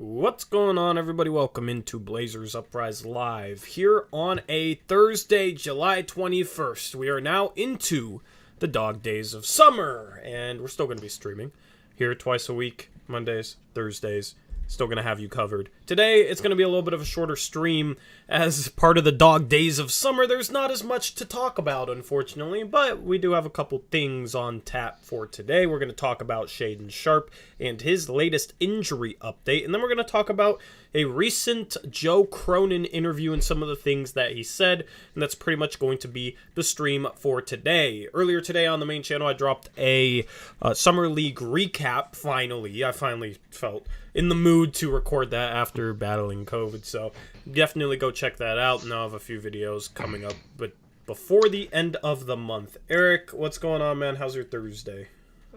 What's going on, everybody? Welcome into Blazers Uprise Live here on a Thursday, July 21st. We are now into the dog days of summer, and we're still going to be streaming here twice a week, Mondays, Thursdays. Still going to have you covered. Today, it's going to be a little bit of a shorter stream. As part of the dog days of summer, there's not as much to talk about, unfortunately, but we do have a couple things on tap for today. We're going to talk about Shaedon Sharpe and his latest injury update, and then we're going to talk about a recent Joe Cronin interview and some of the things that he said, and that's pretty much going to be the stream for today. Earlier today on the main channel, I dropped a Summer League recap, finally. I finally felt in the mood to record that after battling COVID, so definitely go check that out, and I'll have a few videos coming up, but before the end of the month. Eric, what's going on, man? How's your Thursday?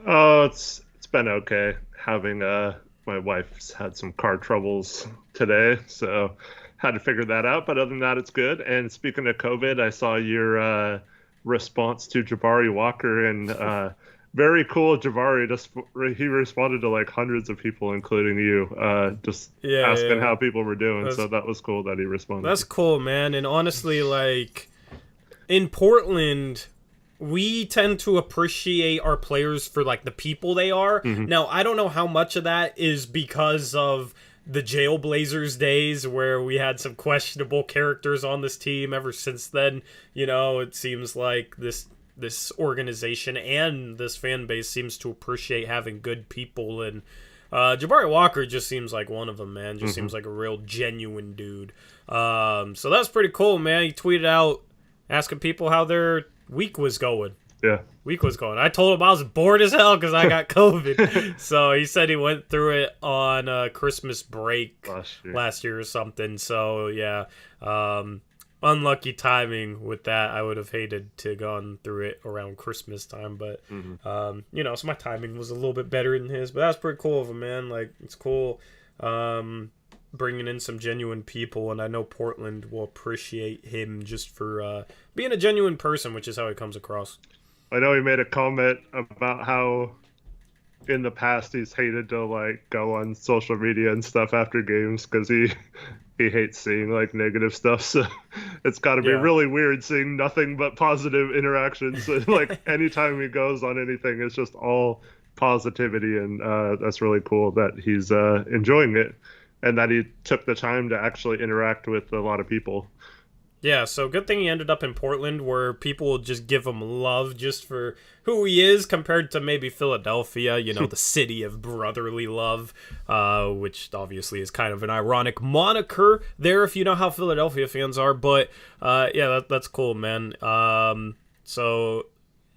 Oh, it's been okay. Having my wife's had some car troubles today, so had to figure that out. But other than that, it's good. And speaking of COVID, I saw your response to Jabari Walker, and very cool. Jabari he responded to like hundreds of people, including you, asking how people were doing. So that was cool that he responded. That's cool, man. And honestly, like in Portland, we tend to appreciate our players for like the people they are. Mm-hmm. Now, I don't know how much of that is because of the Jailblazers days where we had some questionable characters on this team. Ever since then, you know, it seems like this organization and this fan base seems to appreciate having good people, and Jabari Walker just seems like one of them, man. Just seems like a real genuine dude. So that's pretty cool, man. He tweeted out asking people how their week was going. I told him I was bored as hell because I got COVID. So he said he went through it on Christmas break last year or something. So yeah, unlucky timing with that. I would have hated to gone through it around Christmas time, but you know, so my timing was a little bit better than his. But that's pretty cool of him, man. Like, it's cool bringing in some genuine people, and I know Portland will appreciate him just for being a genuine person, which is how he comes across. I know he made a comment about how in the past he's hated to like go on social media and stuff after games because he hates seeing like negative stuff. So it's got to be really weird seeing nothing but positive interactions. Like anytime he goes on anything, it's just all positivity, and that's really cool that he's enjoying it and that he took the time to actually interact with a lot of people. Yeah, so good thing he ended up in Portland where people will just give him love just for who he is compared to maybe Philadelphia, you know, the city of brotherly love, which obviously is kind of an ironic moniker there if you know how Philadelphia fans are. But yeah, that's cool, man. So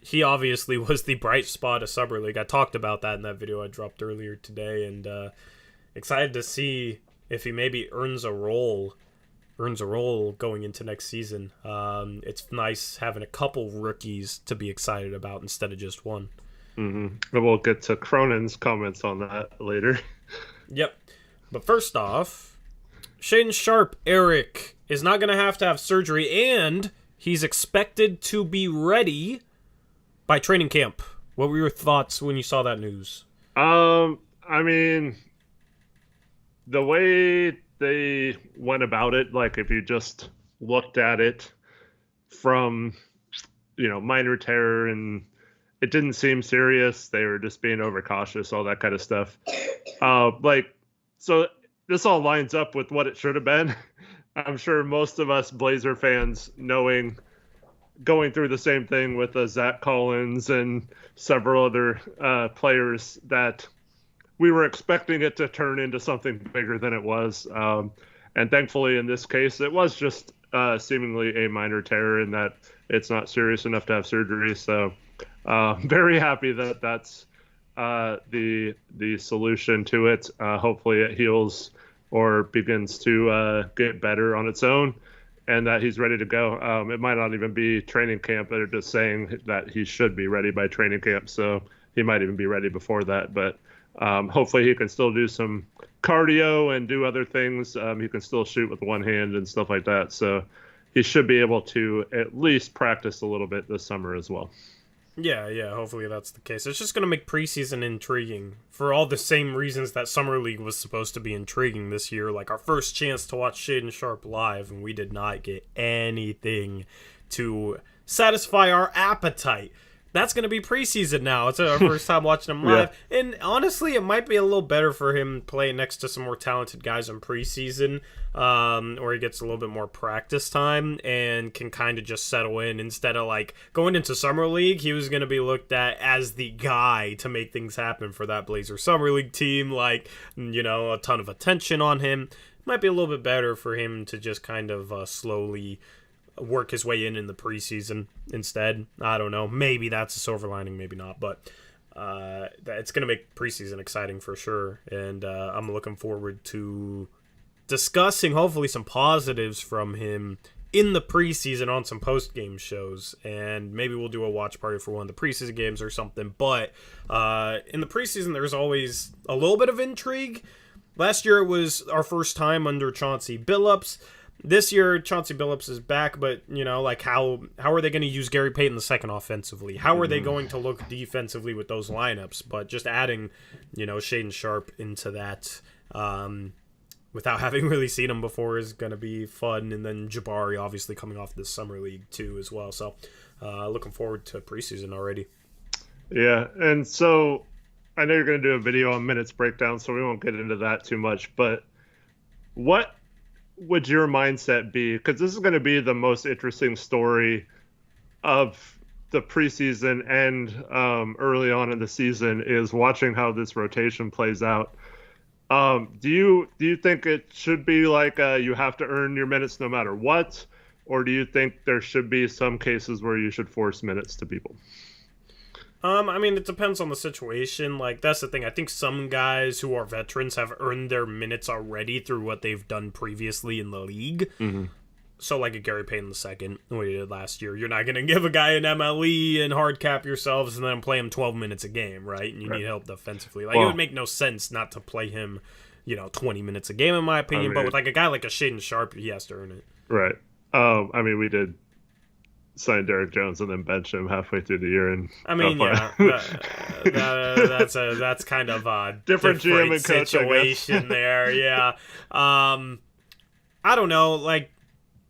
he obviously was the bright spot of Summer League. I talked about that in that video I dropped earlier today, and excited to see if he maybe earns a role going into next season. It's nice having a couple rookies to be excited about instead of just one. And we'll get to Cronin's comments on that later. Yep. But first off, Shaedon Sharpe, Eric, is not going to have surgery, and he's expected to be ready by training camp. What were your thoughts when you saw that news? I mean, the way they went about it, like if you just looked at it from, you know, minor tear, and it didn't seem serious. They were just being overcautious, all that kind of stuff. So this all lines up with what it should have been. I'm sure most of us Blazer fans going through the same thing with Zach Collins and several other players, that we were expecting it to turn into something bigger than it was. And thankfully, in this case, it was just seemingly a minor tear, and that it's not serious enough to have surgery. So very happy that that's the solution to it. Hopefully it heals or begins to get better on its own, and that he's ready to go. It might not even be training camp, but they're just saying that he should be ready by training camp. So he might even be ready before that. But hopefully he can still do some cardio and do other things. He can still shoot with one hand and stuff like that. So he should be able to at least practice a little bit this summer as well. Yeah, hopefully that's the case. It's just going to make preseason intriguing for all the same reasons that Summer League was supposed to be intriguing this year. Like our first chance to watch Shaedon Sharpe live, and we did not get anything to satisfy our appetite. That's going to be preseason now. It's our first time watching him live. Yeah. And honestly, it might be a little better for him playing next to some more talented guys in preseason, or he gets a little bit more practice time and can kind of just settle in instead of like going into Summer League. He was going to be looked at as the guy to make things happen for that Blazer Summer League team. Like, you know, a ton of attention on him. It might be a little bit better for him to just kind of slowly work his way in the preseason instead. I don't know. Maybe that's a silver lining, maybe not. But it's going to make preseason exciting for sure. And I'm looking forward to discussing hopefully some positives from him in the preseason on some post-game shows. And maybe we'll do a watch party for one of the preseason games or something. But in the preseason, there's always a little bit of intrigue. Last year, it was our first time under Chauncey Billups. This year, Chauncey Billups is back, but, you know, like, how are they going to use Gary Payton II offensively? How are they going to look defensively with those lineups? But just adding, you know, Shaedon Sharpe into that without having really seen him before is going to be fun. And then Jabari, obviously, coming off this Summer League, too, as well. So, looking forward to preseason already. Yeah, and so I know you're going to do a video on minutes breakdown, so we won't get into that too much. But what would your mindset be? Because this is going to be the most interesting story of the preseason and early on in the season, is watching how this rotation plays out. Do you think it should be like you have to earn your minutes no matter what, or do you think there should be some cases where you should force minutes to people? I mean, it depends on the situation. Like, that's the thing. I think some guys who are veterans have earned their minutes already through what they've done previously in the league. Mm-hmm. So, like a Gary Payton II, what he did last year. You're not going to give a guy an MLE and hard cap yourselves and then play him 12 minutes a game, right? And you need help defensively. Like, it would make no sense not to play him, 20 minutes a game, in my opinion. But with, like, a guy like a Shaedon Sharpe, he has to earn it. Right. I mean, we did sign Derek Jones and then bench him halfway through the year, and that's kind of a different GM and coach situation there. Yeah, I don't know. Like,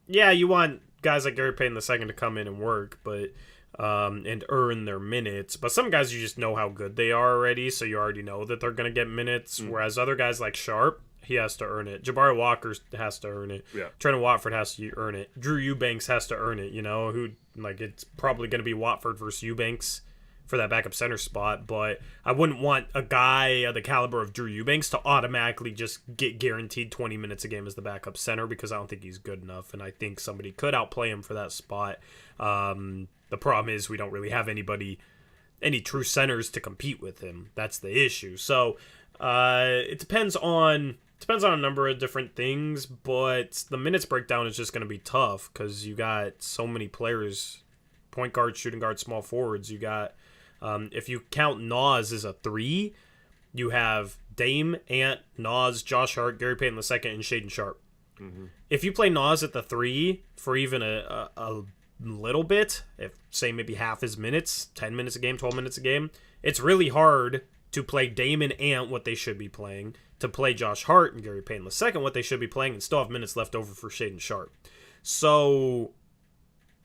yeah, you want guys like Gary Payton II to come in and work, but and earn their minutes. But some guys, you just know how good they are already, so you already know that they're going to get minutes. Whereas other guys like Sharpe, he has to earn it. Jabari Walker has to earn it. Yeah. Trendon Watford has to earn it. Drew Eubanks has to earn it. It's probably going to be Watford versus Eubanks for that backup center spot. But I wouldn't want a guy of the caliber of Drew Eubanks to automatically just get guaranteed 20 minutes a game as the backup center, because I don't think he's good enough. And I think somebody could outplay him for that spot. The problem is we don't really have any true centers to compete with him. That's the issue. So it depends on a number of different things, but the minutes breakdown is just going to be tough because you got so many players, point guard, shooting guard, small forwards. You got, if you count Nas as a 3, you have Dame, Ant, Nas, Josh Hart, Gary Payton II, and Shaedon Sharpe. Mm-hmm. If you play Nas at the 3 for even a little bit, if say maybe half his minutes, 10 minutes a game, 12 minutes a game, it's really hard to play Dame and Ant what they should be playing, to play Josh Hart and Gary Payton II what they should be playing, and still have minutes left over for Shaedon Sharpe. So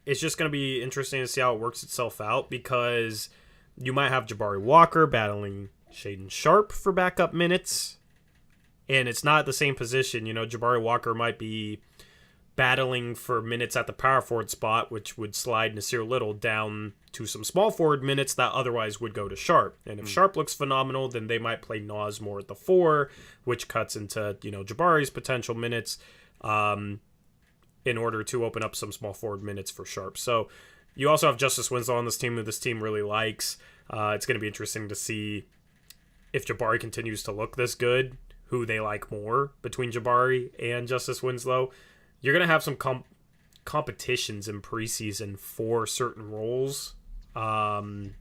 it's just going to be interesting to see how it works itself out, because you might have Jabari Walker battling Shaedon Sharpe for backup minutes, and it's not the same position. Jabari Walker might be battling for minutes at the power forward spot, which would slide Nasir Little down to some small forward minutes that otherwise would go to Sharpe. And if Sharpe looks phenomenal, then they might play Nas more at the 4, which cuts into, Jabari's potential minutes in order to open up some small forward minutes for Sharpe. So you also have Justice Winslow on this team, who this team really likes. It's going to be interesting to see if Jabari continues to look this good, who they like more between Jabari and Justice Winslow. You're going to have some competitions in preseason for certain roles. And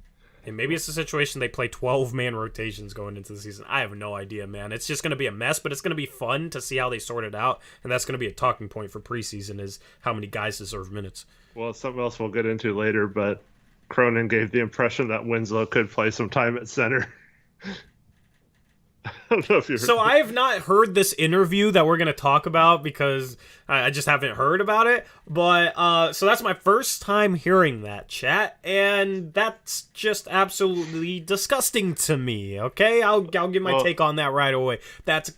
maybe it's a situation they play 12-man rotations going into the season. I have no idea, man. It's just going to be a mess, but it's going to be fun to see how they sort it out. And that's going to be a talking point for preseason, is how many guys deserve minutes. Well, it's something else we'll get into later, but Cronin gave the impression that Winslow could play some time at center. I don't know if you heard So that. I have not heard this interview that we're going to talk about because I just haven't heard about it. But so that's my first time hearing that, chat, and that's just absolutely disgusting to me. Okay, I'll give my take on that right away. That's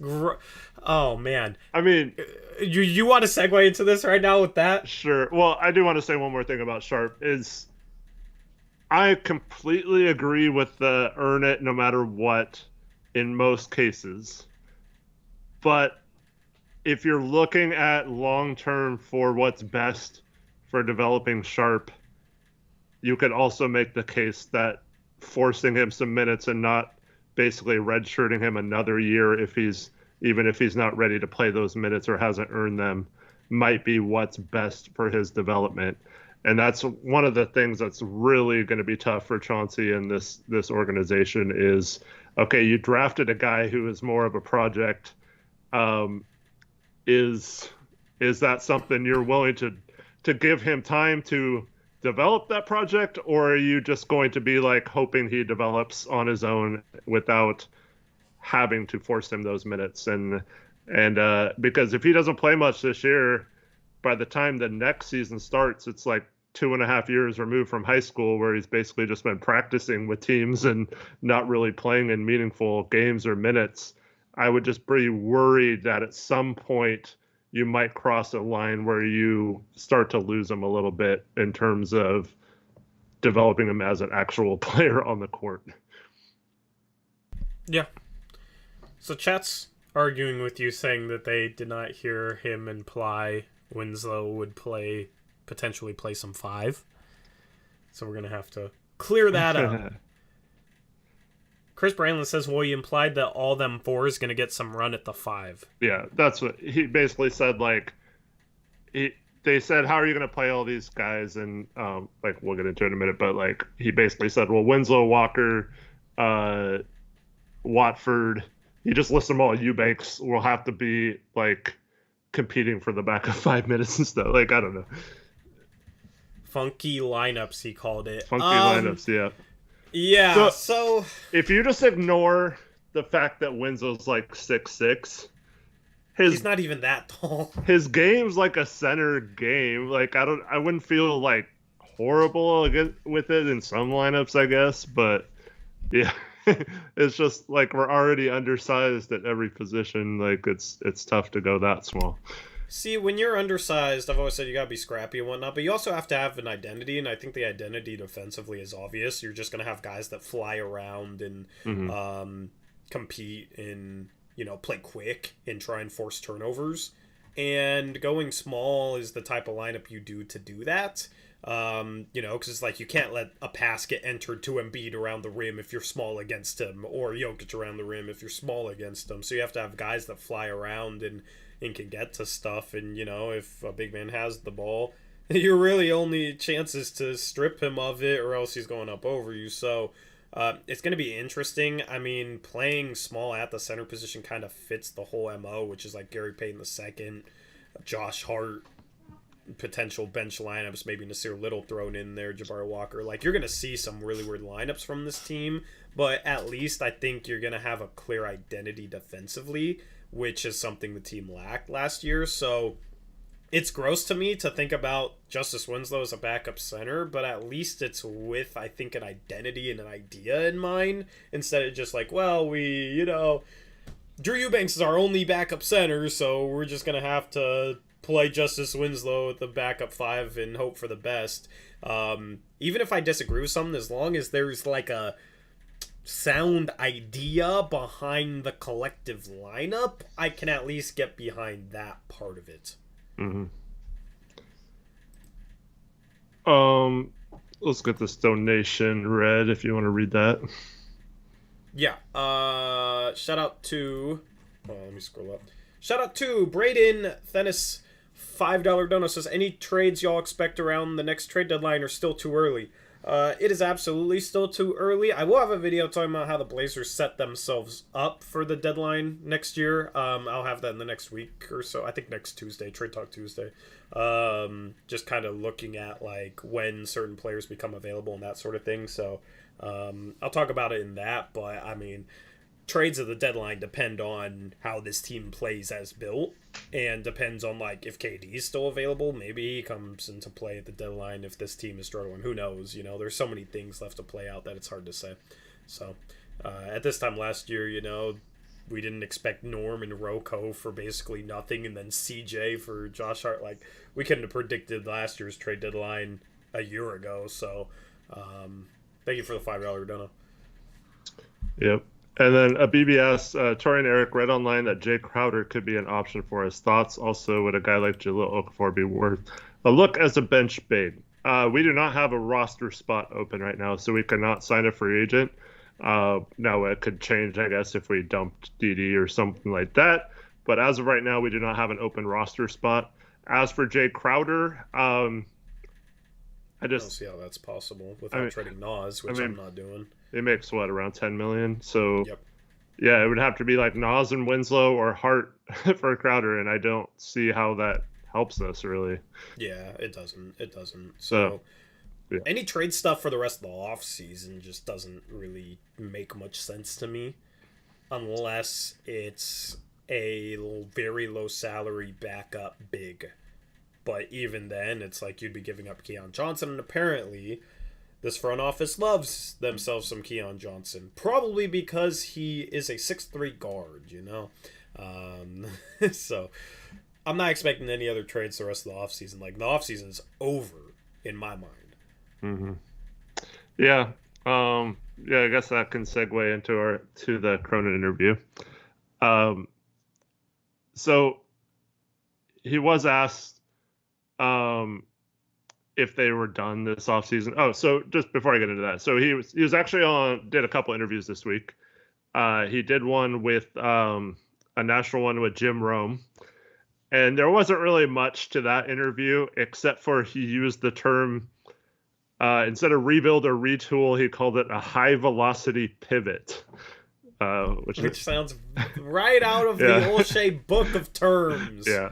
oh man. I mean, you want to segue into this right now with that? Sure. Well, I do want to say one more thing about Sharpe is I completely agree with the earn it no matter what in most cases. But if you're looking at long term for what's best for developing Sharpe, you could also make the case that forcing him some minutes and not basically redshirting him another year if he's not ready to play those minutes or hasn't earned them might be what's best for his development. And that's one of the things that's really going to be tough for Chauncey and this organization is, okay, you drafted a guy who is more of a project. Is that something you're willing to give him time to develop that project, or are you just going to be like hoping he develops on his own without having to force him those minutes? And because if he doesn't play much this year, by the time the next season starts, it's like 2.5 years removed from high school where he's basically just been practicing with teams and not really playing in meaningful games or minutes. I would just be worried that at some point you might cross a line where you start to lose him a little bit in terms of developing him as an actual player on the court. Yeah. So chat's arguing with you, saying that they did not hear him imply Winslow would potentially play some 5. So we're going to have to clear that up. Chris Brandlin says, well, he implied that all them 4 is going to get some run at the 5. Yeah, that's what he basically said. Like, they said, how are you going to play all these guys? And like, we'll get into it in a minute, but like, he basically said, well, Winslow, Walker, Watford, he just lists them all. Eubanks will have to be like competing for the back of 5 minutes and stuff. Like, I don't know. Funky lineups, he called it. Funky lineups, yeah. Yeah, so if you just ignore the fact that Winslow's like 6'6", he's not even that tall. His game's like a center game. Like, I wouldn't feel like horrible with it in some lineups, I guess, but yeah. It's just like we're already undersized at every position. Like, it's tough to go that small. See, when you're undersized, I've always said you gotta be scrappy and whatnot, but you also have to have an identity, and I think the identity defensively is obvious. You're just gonna have guys that fly around and compete and, play quick and try and force turnovers. And going small is the type of lineup you do to do that. Because it's like you can't let a pass get entered to Embiid around the rim if you're small against him, or Jokic around the rim if you're small against him. So you have to have guys that fly around and can get to stuff. And, if a big man has the ball, your really only chance is to strip him of it, or else he's going up over you. So it's going to be interesting. I mean, playing small at the center position kind of fits the whole MO, which is like Gary Payton II, Josh Hart, potential bench lineups, maybe Nasir Little thrown in there, Jabari Walker. Like, you're going to see some really weird lineups from this team, but at least I think you're going to have a clear identity defensively, which is something the team lacked last year. So it's gross to me to think about Justice Winslow as a backup center, but at least it's with, I think, an identity and an idea in mind, instead of just like, well, Drew Eubanks is our only backup center, so we're just going to have to play Justice Winslow at the backup 5 and hope for the best. Even if I disagree with something, as long as there's like a sound idea behind the collective lineup, I can at least get behind that part of it. Mm-hmm. Let's get this donation read if you want to read that. Yeah. Shout out to... let me scroll up. Shout out to Braden Thenis. $5 donut says, any trades y'all expect around the next trade deadline are still too early? It is absolutely still too early. I will have a video talking about how the Blazers set themselves up for the deadline next year. I'll have that in the next week or so. I think next Tuesday, Trade Talk Tuesday. Just kind of looking at like when certain players become available and that sort of thing. So I'll talk about it in that. But I mean, trades at the deadline depend on how this team plays as built, and depends on like if KD is still available. Maybe he comes into play at the deadline if this team is struggling. Who knows? You know, there's so many things left to play out that it's hard to say. So at this time last year, you know, we didn't expect Norm and Rocco for basically nothing, and then CJ for Josh Hart. Like, we couldn't have predicted last year's trade deadline a year ago. So thank you for the $5 dono. Yep. And then a BBS, Tori and Eric read online that Jay Crowder could be an option for his thoughts. Also, would a guy like Jahlil Okafor be worth a look as a bench big? We do not have a roster spot open right now, so we cannot sign a free agent. Now, it could change, I guess, if we dumped DD or something like that. But as of right now, we do not have an open roster spot. As for Jay Crowder, I don't see how that's possible without trading Nas, which I'm not doing. It makes what, around $10 million? So yep. Yeah, it would have to be like Nas and Winslow or Hart for Crowder, and I don't see how that helps us really. Yeah, it doesn't. So yeah. Any trade stuff for the rest of the off season just doesn't really make much sense to me, unless it's a very low salary backup big. But even then, it's like you'd be giving up Keon Johnson, and apparently this front office loves themselves some Keon Johnson. Probably because he is a 6'3" guard, you know? So, I'm not expecting any other trades the rest of the offseason. Like, the offseason's over, in my mind. Mm-hmm. Yeah. I guess that can segue into the Cronin interview. So, he was asked if they were done this offseason. Oh, so just before I get into that. So he was actually did a couple interviews this week. He did one with a national one with Jim Rome. And there wasn't really much to that interview, except for he used the term, instead of rebuild or retool, he called it a high velocity pivot. Which sounds right out of the Olshey book of terms. Yeah.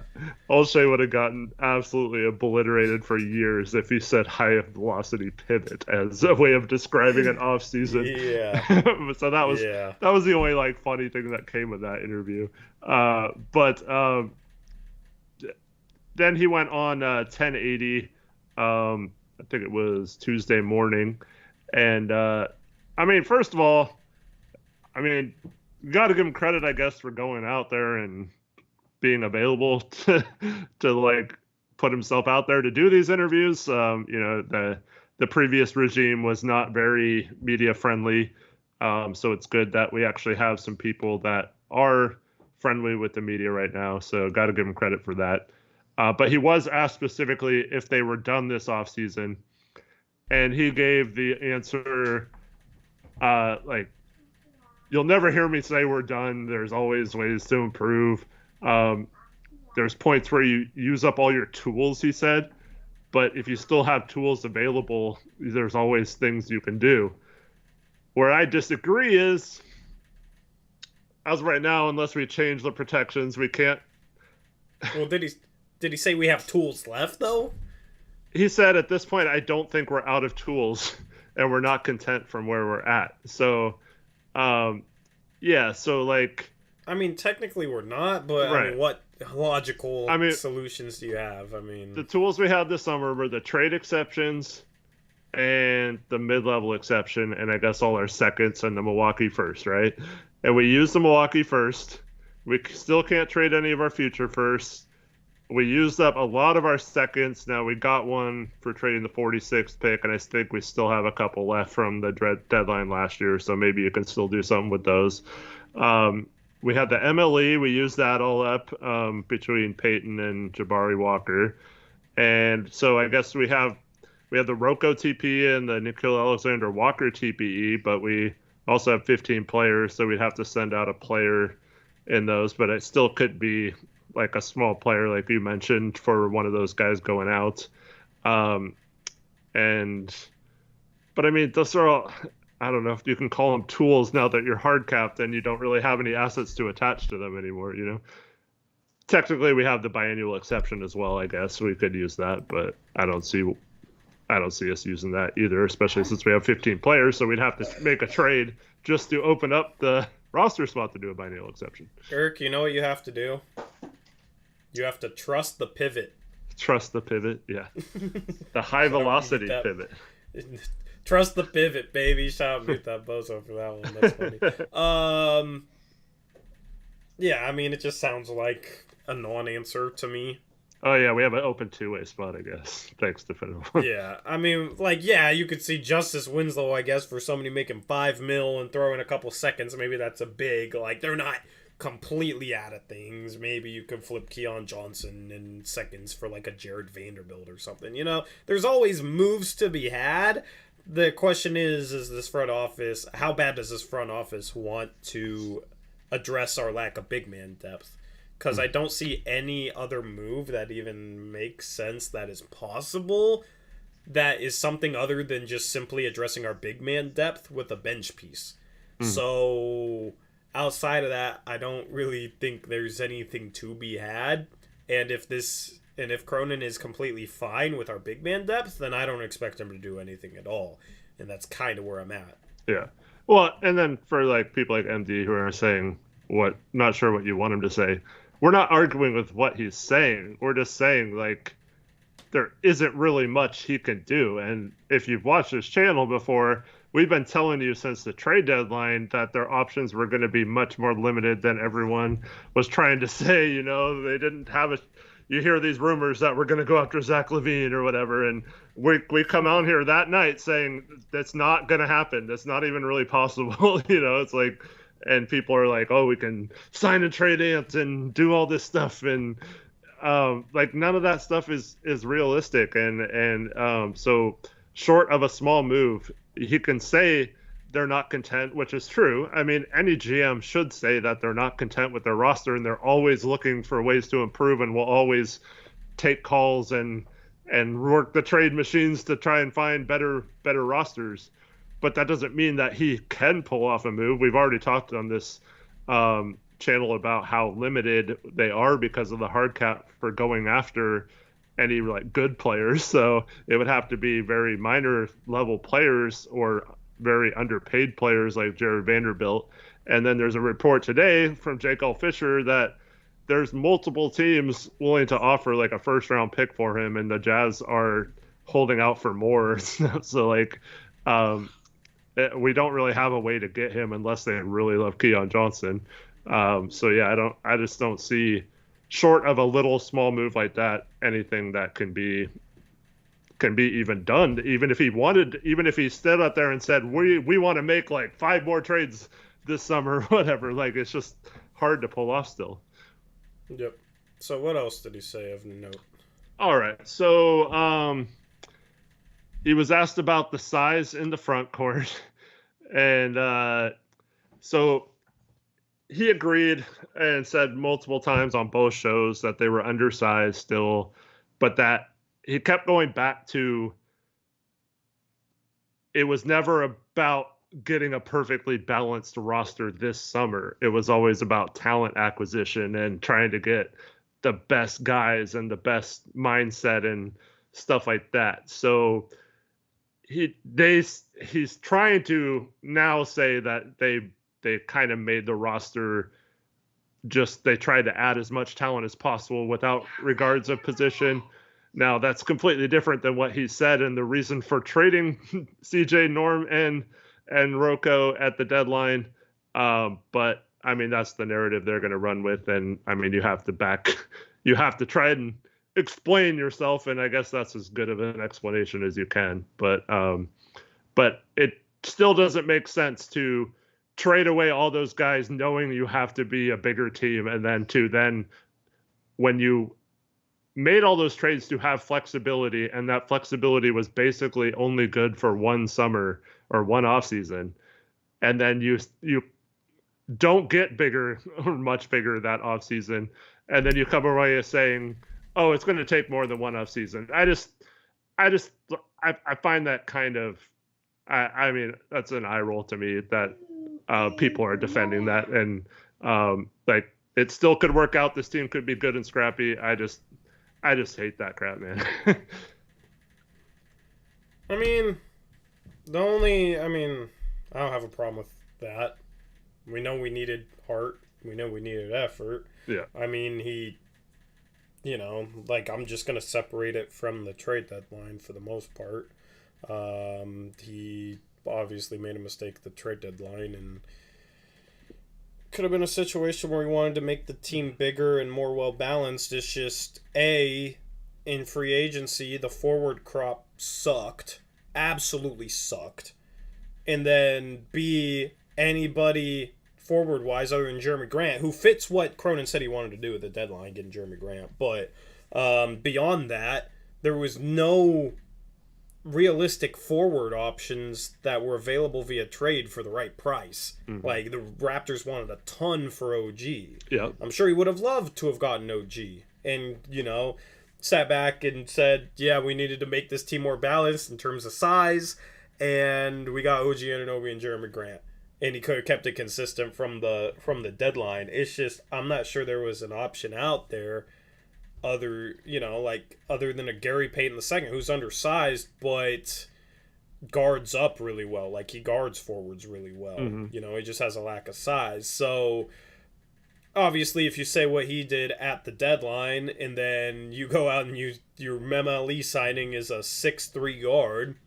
Olshey would have gotten absolutely obliterated for years if he said high velocity pivot as a way of describing an off season. Yeah. So that was the only like funny thing that came with that interview. But then he went on 1080. I think it was Tuesday morning. And first of all, you got to give him credit, I guess, for going out there and being available to like put himself out there to do these interviews. The previous regime was not very media friendly, so it's good that we actually have some people that are friendly with the media right now. So got to give him credit for that. But he was asked specifically if they were done this offseason, and he gave the answer you'll never hear me say we're done. There's always ways to improve. There's points where you use up all your tools, he said. But if you still have tools available, there's always things you can do. Where I disagree is, as of right now, unless we change the protections, we can't. Well, did he say we have tools left, though? He said at this point, I don't think we're out of tools, and we're not content from where we're at. So... technically we're not, but right. What logical solutions do you have? The tools we had this summer were the trade exceptions and the mid-level exception, and I guess all our seconds and the Milwaukee first, right? And we used the Milwaukee first. We still can't trade any of our future firsts. We used up a lot of our seconds. Now we got one for trading the 46th pick, and I think we still have a couple left from the deadline last year, so maybe you can still do something with those. We had the MLE. We used that all up between Peyton and Jabari Walker. And so I guess we have the Rocco TPE and the Nickeil Alexander Walker TPE, but we also have 15 players, so we'd have to send out a player in those, but it still could be like a small player, like you mentioned, for one of those guys going out. And But I mean, those are all, I don't know if you can call them tools now that you're hard capped and you don't really have any assets to attach to them anymore, you know? Technically, we have the biannual exception as well, I guess. We could use that, but I don't see us using that either, especially since we have 15 players, so we'd have to make a trade just to open up the roster spot to do a biennial exception. Eric, you know what you have to do? You have to trust the pivot. Trust the pivot, yeah. The high velocity pivot. Trust the pivot, baby. Shout out mute that bozo for that one. That's funny. Yeah, I mean, it just sounds like a non-answer to me. Oh yeah, we have an open two-way spot, I guess. Thanks to Fiddle. Yeah, I mean, like, yeah, you could see Justice Winslow, I guess, for somebody making $5 million and throw in a couple seconds. Maybe that's a big, like, they're not completely out of things. Maybe you could flip Keon Johnson in seconds for, like, a Jared Vanderbilt or something. You know, there's always moves to be had. The question is this front office, how bad does this front office want to address our lack of big man depth? Because I don't see any other move that even makes sense that is possible that is something other than just simply addressing our big man depth with a bench piece. So outside of that, I don't really think there's anything to be had. And if Cronin is completely fine with our big man depth, then I don't expect him to do anything at all. And that's kind of where I'm at. Yeah. Well, and then for like people like MD who are saying not sure what you want him to say, we're not arguing with what he's saying. We're just saying, like, there isn't really much he can do. And if you've watched this channel before, we've been telling you since the trade deadline that their options were going to be much more limited than everyone was trying to say. You know, they didn't have a. You hear these rumors that we're going to go after Zach LaVine or whatever, and we come out here that night saying that's not going to happen. That's not even really possible. You know, it's like. And people are like, oh, we can sign and trade Ant and do all this stuff. And like none of that stuff is realistic. And so short of a small move, he can say they're not content, which is true. I mean, any GM should say that they're not content with their roster and they're always looking for ways to improve and will always take calls and work the trade machines to try and find better rosters. But that doesn't mean that he can pull off a move. We've already talked on this channel about how limited they are because of the hard cap for going after any like good players. So it would have to be very minor level players or very underpaid players like Jared Vanderbilt. And then there's a report today from Jake L. Fisher that there's multiple teams willing to offer like a first round pick for him, and the Jazz are holding out for more. So like we don't really have a way to get him unless they really love Keon Johnson. So yeah, I just don't see, short of a little small move like that, anything that can be even done. Even if he stood up there and said, we want to make like 5 more trades this summer, whatever, like it's just hard to pull off still. Yep. So what else did he say of note? All right. So he was asked about the size in the front court. And so he agreed and said multiple times on both shows that they were undersized still, but that he kept going back to it was never about getting a perfectly balanced roster this summer. It was always about talent acquisition and trying to get the best guys and the best mindset and stuff like that. So he's trying to now say that they kind of made the roster, just they tried to add as much talent as possible without regards of position. Now that's completely different than what he said, and the reason for trading CJ, Norm, and Rocco at the deadline. But I mean, that's the narrative they're going to run with, and I mean, you have to try and explain yourself, and I guess that's as good of an explanation as you can. But it still doesn't make sense to trade away all those guys knowing you have to be a bigger team, and then when you made all those trades to have flexibility, and that flexibility was basically only good for one summer or one off season, and then you don't get bigger or much bigger that off season, and then you come away saying, oh, it's going to take more than one off season. I find that kind of, I mean, that's an eye roll to me that people are defending that, and like it still could work out. This team could be good and scrappy. I just hate that crap, man. I mean, I don't have a problem with that. We know we needed heart. We know we needed effort. Yeah. I mean, like, I'm just going to separate it from the trade deadline for the most part. He obviously made a mistake at the trade deadline, and could have been a situation where he wanted to make the team bigger and more well balanced. It's just in free agency, the forward crop sucked, absolutely sucked, and then B, anybody forward wise other than Jeremy Grant, who fits what Cronin said he wanted to do at the deadline, getting Jeremy Grant, but beyond that, there was no realistic forward options that were available via trade for the right price. Mm-hmm. Like, the Raptors wanted a ton for OG. Yeah. I'm sure he would have loved to have gotten OG and, sat back and said, yeah, we needed to make this team more balanced in terms of size, and we got OG Anunoby and Jeremy Grant. And he could have kept it consistent from the deadline. It's just, I'm not sure there was an option out there other than a Gary Payton II, who's undersized but guards up really well. Like, he guards forwards really well. Mm-hmm. He just has a lack of size. So obviously, if you say what he did at the deadline and then you go out and your Mem Ali signing is a 6'3" guard,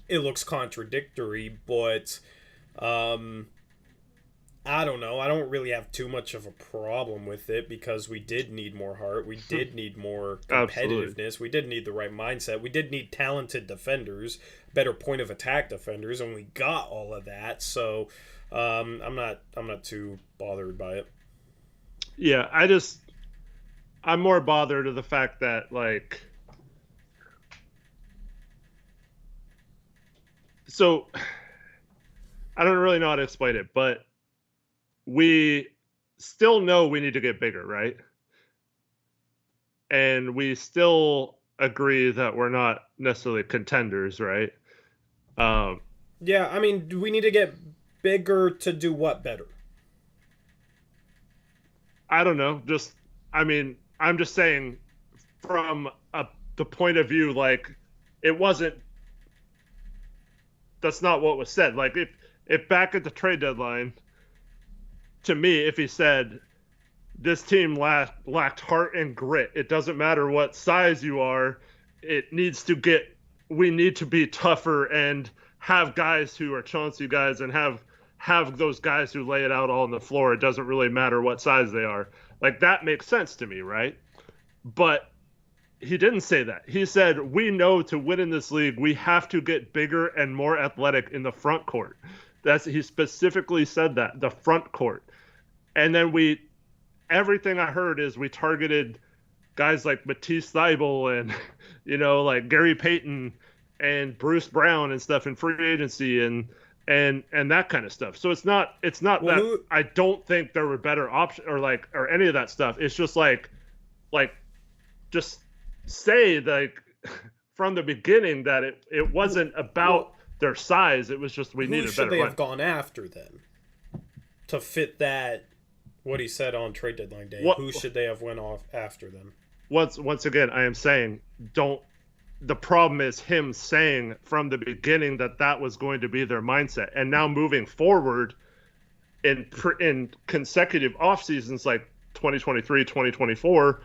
it looks contradictory, but I don't know. I don't really have too much of a problem with it because we did need more heart. We did need more competitiveness. Absolutely. We did need the right mindset. We did need talented defenders, better point of attack defenders, and we got all of that. So I'm not too bothered by it. Yeah, I'm more bothered of the fact that, like, so I don't really know how to explain it, but we still know we need to get bigger, right? And we still agree that we're not necessarily contenders, right? Yeah, I mean, do we need to get bigger to do what better? I don't know. I'm just saying from the point of view, like, that's not what was said. Like, if back at the trade deadline, to me, if he said this team lacked heart and grit, it doesn't matter what size you are, we need to be tougher and have guys who are Chauncey guys and have those guys who lay it out all on the floor. It doesn't really matter what size they are. Like, that makes sense to me, right? But he didn't say that. He said, we know to win in this league, we have to get bigger and more athletic in the front court. He specifically said that, the front court. And then everything I heard is we targeted guys like Matisse Thybulle and, like Gary Payton and Bruce Brown and stuff in free agency and that kind of stuff. So it's not I don't think there were better options or any of that stuff. It's just like just say, like, from the beginning that it wasn't about their size. It was just we needed better. Who should they have gone after then to fit that? What he said on trade deadline day. Who should they have went off after them? Once again, I am saying the problem is him saying from the beginning that was going to be their mindset. And now moving forward in consecutive off seasons like 2023, 2024,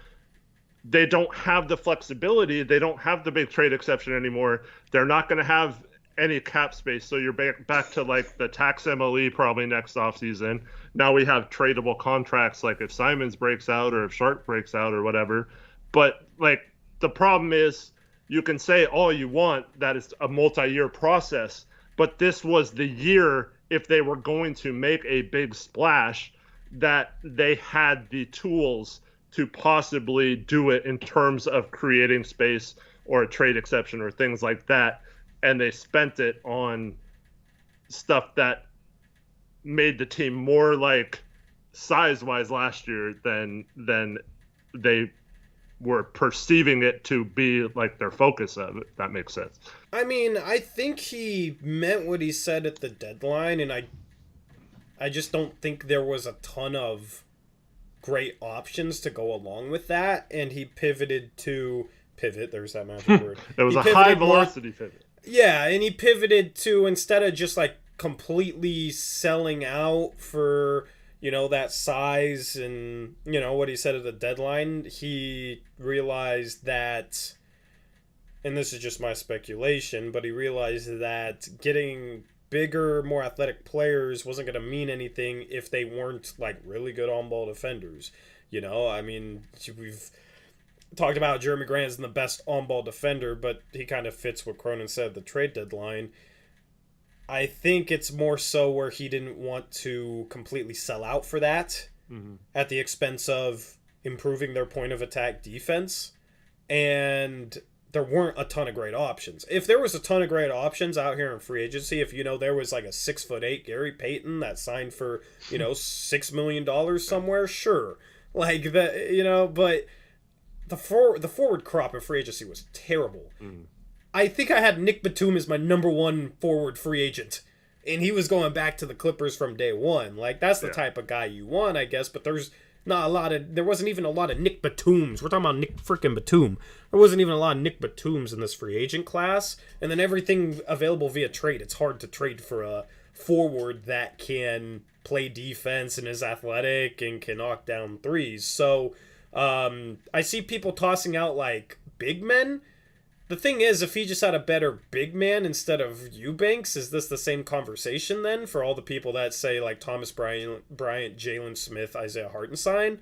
they don't have the flexibility. They don't have the big trade exception anymore. They're not going to have any cap space. So you're back to, like, the tax MLE probably next offseason. Now we have tradable contracts, like if Simons breaks out or if Sharpe breaks out or whatever. But, like, the problem is you can say all you want that it's a multi-year process, but this was the year, if they were going to make a big splash, that they had the tools to possibly do it in terms of creating space or a trade exception or things like that. And they spent it on stuff that made the team more, like, size-wise last year than they were perceiving it to be like their focus of it. If that makes sense. I mean, I think he meant what he said at the deadline, and I just don't think there was a ton of great options to go along with that, and he pivoted to pivot. There's that magic word. It was He a pivoted high more- velocity pivot. Yeah, and he pivoted to, instead of just like completely selling out for, you know, that size and, you know, what he said at the deadline, he realized that, and this is just my speculation, but he realized that getting bigger, more athletic players wasn't going to mean anything if they weren't like really good on-ball defenders. You know, I mean, we've talked about Jeremy Grant isn't the best on-ball defender, but he kind of fits what Cronin said at the trade deadline. I think it's more so where he didn't want to completely sell out for that at the expense of improving their point of attack defense. And there weren't a ton of great options. If there was a ton of great options out here in free agency, if, you know, there was like a 6'8" Gary Payton that signed for, you know, $6 million somewhere, sure. Like that, you know, but the forward crop in free agency was terrible. I think I had Nick Batum as my number one forward free agent, and he was going back to the Clippers from day one. Like, that's the type of guy you want, I guess, but there wasn't even a lot of Nick Batums. We're talking about Nick freaking Batum. There wasn't even a lot of Nick Batums in this free agent class, and then everything available via trade. It's hard to trade for a forward that can play defense and is athletic and can knock down threes. So I see people tossing out like big men. The thing is, if he just had a better big man instead of Eubanks, is this the same conversation then for all the people that say like Thomas Bryant, Jalen Smith, Isaiah Hartenstein?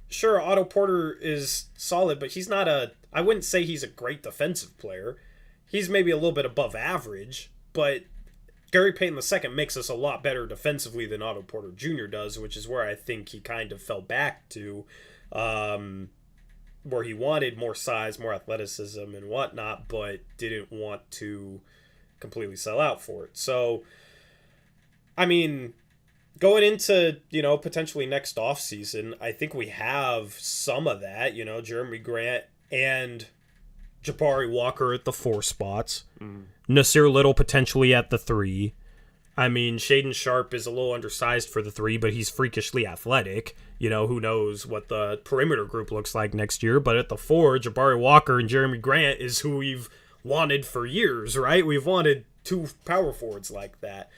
Sure, Otto Porter is solid, but he's not I wouldn't say he's a great defensive player. He's maybe a little bit above average, but Gary Payton II makes us a lot better defensively than Otto Porter Jr. does, which is where I think he kind of fell back to, where he wanted more size, more athleticism and whatnot, but didn't want to completely sell out for it. So, I mean, going into, you know, potentially next offseason, I think we have some of that, you know, Jeremy Grant and Jabari Walker at the 4 spots. Nasir Little potentially at the 3. I mean, Shaedon Sharpe is a little undersized for the 3, but he's freakishly athletic. You know, who knows what the perimeter group looks like next year. But at the 4, Jabari Walker and Jeremy Grant is who we've wanted for years, right? We've wanted 2 power forwards like that.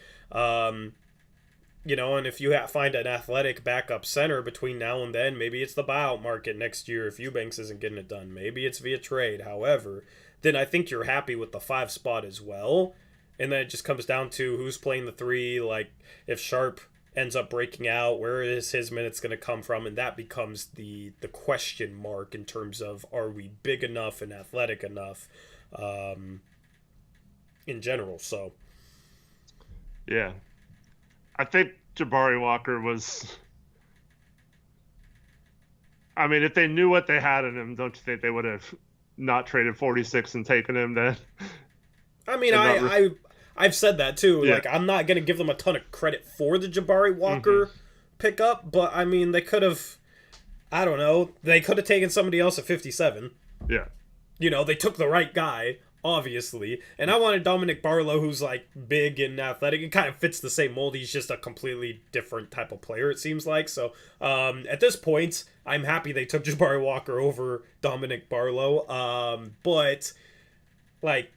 You know, and if you find an athletic backup center between now and then, maybe it's the buyout market next year if Eubanks isn't getting it done. Maybe it's via trade. However, then I think you're happy with the 5 spot as well. And then it just comes down to who's playing the 3. Like, if Sharpe ends up breaking out, where is his minutes going to come from? And that becomes the question mark in terms of, are we big enough and athletic enough in general? So, yeah. I think Jabari Walker was... I mean, if they knew what they had in him, don't you think they would have not traded 46 and taken him then? I mean, I've said that too. Yeah. Like, I'm not going to give them a ton of credit for the Jabari Walker pickup, but I mean, they could have, I don't know, they could have taken somebody else at 57. Yeah. You know, they took the right guy, obviously. And I wanted Dominic Barlow, who's like big and athletic. It kind of fits the same mold. He's just a completely different type of player, it seems like. So at this point, I'm happy they took Jabari Walker over Dominic Barlow. But like,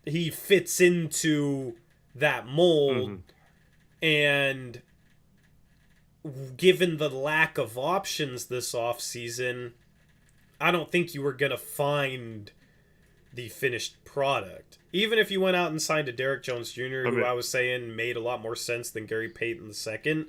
he fits into that mold, and given the lack of options this offseason, I don't think you were going to find the finished product. Even if you went out and signed a Derrick Jones Jr., who I was saying made a lot more sense than Gary Payton II,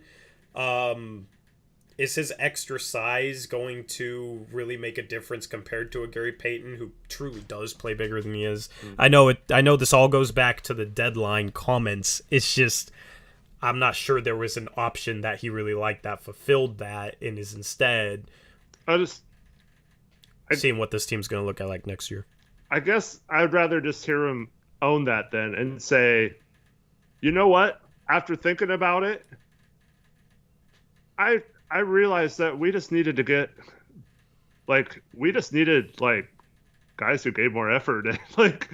is his extra size going to really make a difference compared to a Gary Payton who truly does play bigger than he is? I know this all goes back to the deadline comments. It's just, I'm not sure there was an option that he really liked that fulfilled that, and is instead seeing what this team's going to look at like next year. I guess I'd rather just hear him own that then and say, you know what? After thinking about it, I realized that we just needed to get like we just needed like guys who gave more effort and like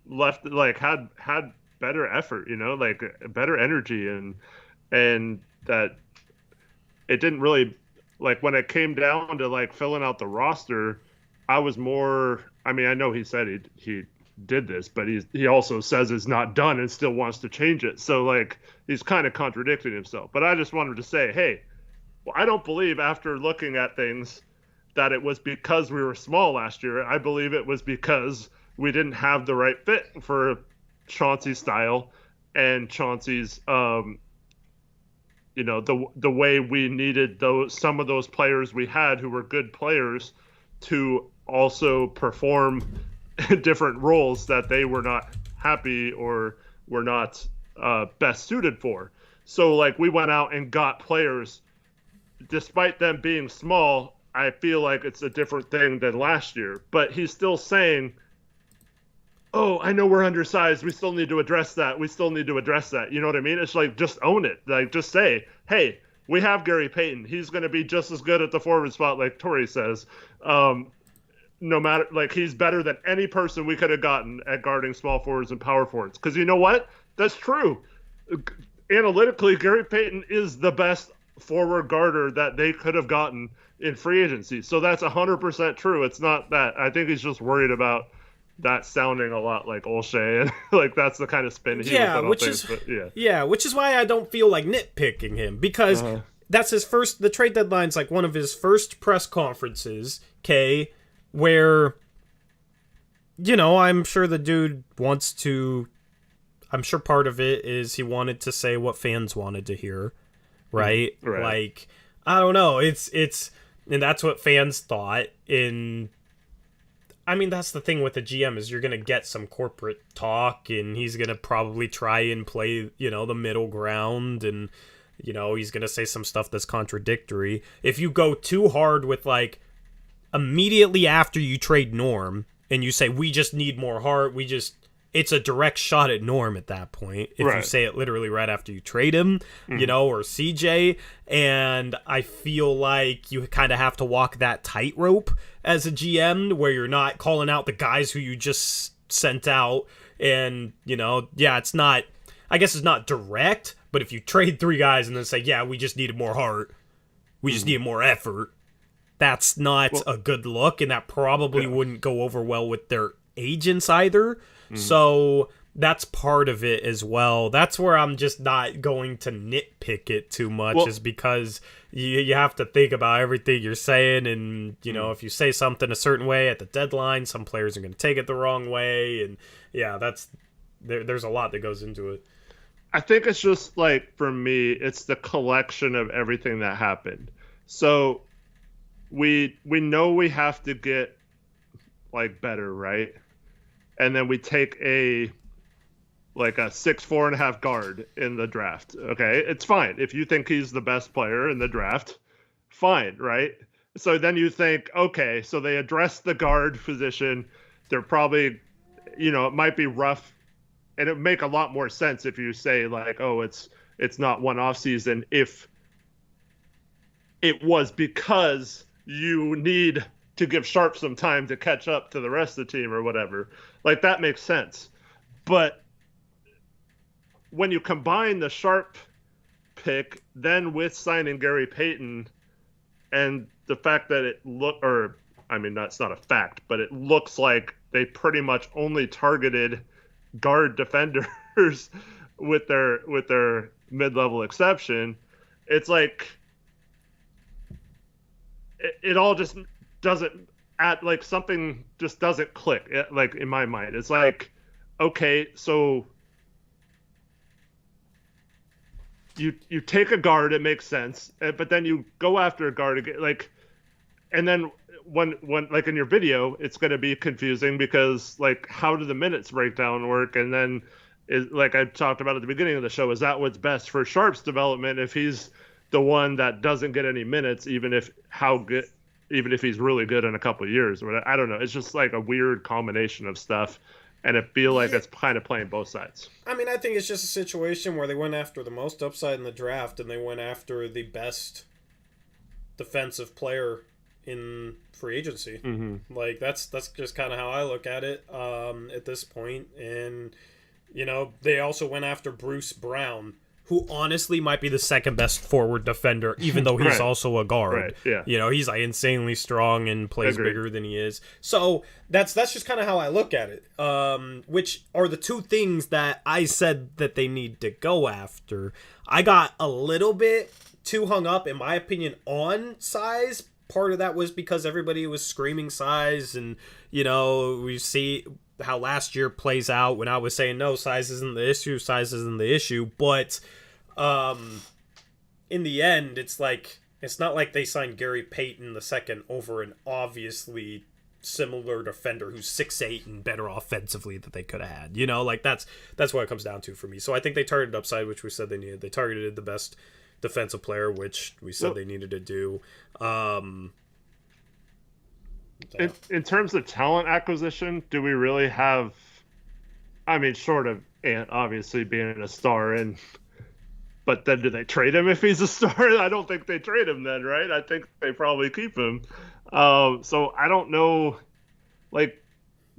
left like had better effort, you know, like better energy and that it didn't really like when it came down to like filling out the roster, I was more. I mean, I know he said he did this, but he also says it's not done and still wants to change it. So like he's kind of contradicting himself. But I just wanted to say, hey, well, I don't believe after looking at things that it was because we were small last year. I believe it was because we didn't have the right fit for Chauncey's style and Chauncey's you know, the way we needed some of those players we had who were good players to also perform different roles that they were not happy or were not best suited for. So like we went out and got players despite them being small. I feel like it's a different thing than last year, but he's still saying, oh, I know we're undersized. We still need to address that. We still need to address that. You know what I mean? It's like, just own it. Like, just say, hey, we have Gary Payton. He's going to be just as good at the forward spot, like Tori says. No matter, like, he's better than any person we could have gotten at guarding small forwards and power forwards. Because you know what? That's true. Analytically, Gary Payton is the best forward guarder that they could have gotten in free agency. So that's 100% true. It's not that. I think he's just worried about that sounding a lot like Olshey, and like that's the kind of spin he was on things. But which is why I don't feel like nitpicking him, because that's his first. The trade deadline's like one of his first press conferences, where, you know, I'm sure the dude wants to. I'm sure part of it is he wanted to say what fans wanted to hear, right? Right. Like, I don't know. It's and that's what fans thought. I mean, that's the thing with the GM is you're going to get some corporate talk, and he's going to probably try and play, you know, the middle ground, and, you know, he's going to say some stuff that's contradictory. If you go too hard with, like, immediately after you trade Norm, and you say, we just need more heart, it's a direct shot at Norm at that point. If you say it literally right after you trade him, you know, or CJ. And I feel like you kind of have to walk that tightrope as a GM where you're not calling out the guys who you just sent out. And, you know, yeah, it's not, I guess it's not direct, but if you trade 3 guys and then say, yeah, we just needed more heart, we just needed more effort, that's not a good look. And that probably wouldn't go over well with their agents either. So that's part of it as well. That's where I'm just not going to nitpick it too much, is because you have to think about everything you're saying. And, you know, if you say something a certain way at the deadline, some players are going to take it the wrong way. And yeah, there's a lot that goes into it. I think it's just like, for me, it's the collection of everything that happened. So we know we have to get like better, right? And then we take a 6'4.5" guard in the draft. Okay, it's fine if you think he's the best player in the draft. Fine, right? So then you think, okay, so they address the guard position. They're probably, you know, it might be rough, and it would make a lot more sense if you say like, oh, it's not one off season if it was because you need to give Sharpe some time to catch up to the rest of the team or whatever. Like, that makes sense. But when you combine the Sharpe pick then with signing Gary Payton and the fact that that's not a fact, but it looks like they pretty much only targeted guard defenders with their mid-level exception, it's like it all just doesn't like something just doesn't click, like in my mind. It's like, okay, so you take a guard, it makes sense, but then you go after a guard again, like, and then when like in your video, it's going to be confusing because like, how do the minutes breakdown work? And then is, like I talked about at the beginning of the show, is that what's best for Sharpe's development if he's the one that doesn't get any minutes, even if he's really good in a couple of years? I don't know. It's just like a weird combination of stuff, and I feel like it's kind of playing both sides. I mean, I think it's just a situation where they went after the most upside in the draft, and they went after the best defensive player in free agency. Mm-hmm. Like that's just kind of how I look at it at this point. And they also went after Bruce Brown, who honestly might be the second best forward defender, even though he's Right. also a guard. Right, yeah. He's like insanely strong and plays Agreed. bigger than he is. So that's just kind of how I look at it. Which are the two things that I said that they need to go after. I got a little bit too hung up, in my opinion, on size. Part of that was because everybody was screaming size, and we see how last year plays out when I was saying no, size isn't the issue, but in the end it's not like they signed Gary Payton II over an obviously similar defender who's 6'8" and better offensively that they could have had. That's what it comes down to for me. So I think they targeted upside, which we said they needed. They targeted the best defensive player, which we said they needed to do. In terms of talent acquisition, do we really have, I mean, short of Ant obviously being a star, but then do they trade him if he's a star? I don't think they trade him then, right? I think they probably keep him. So I don't know,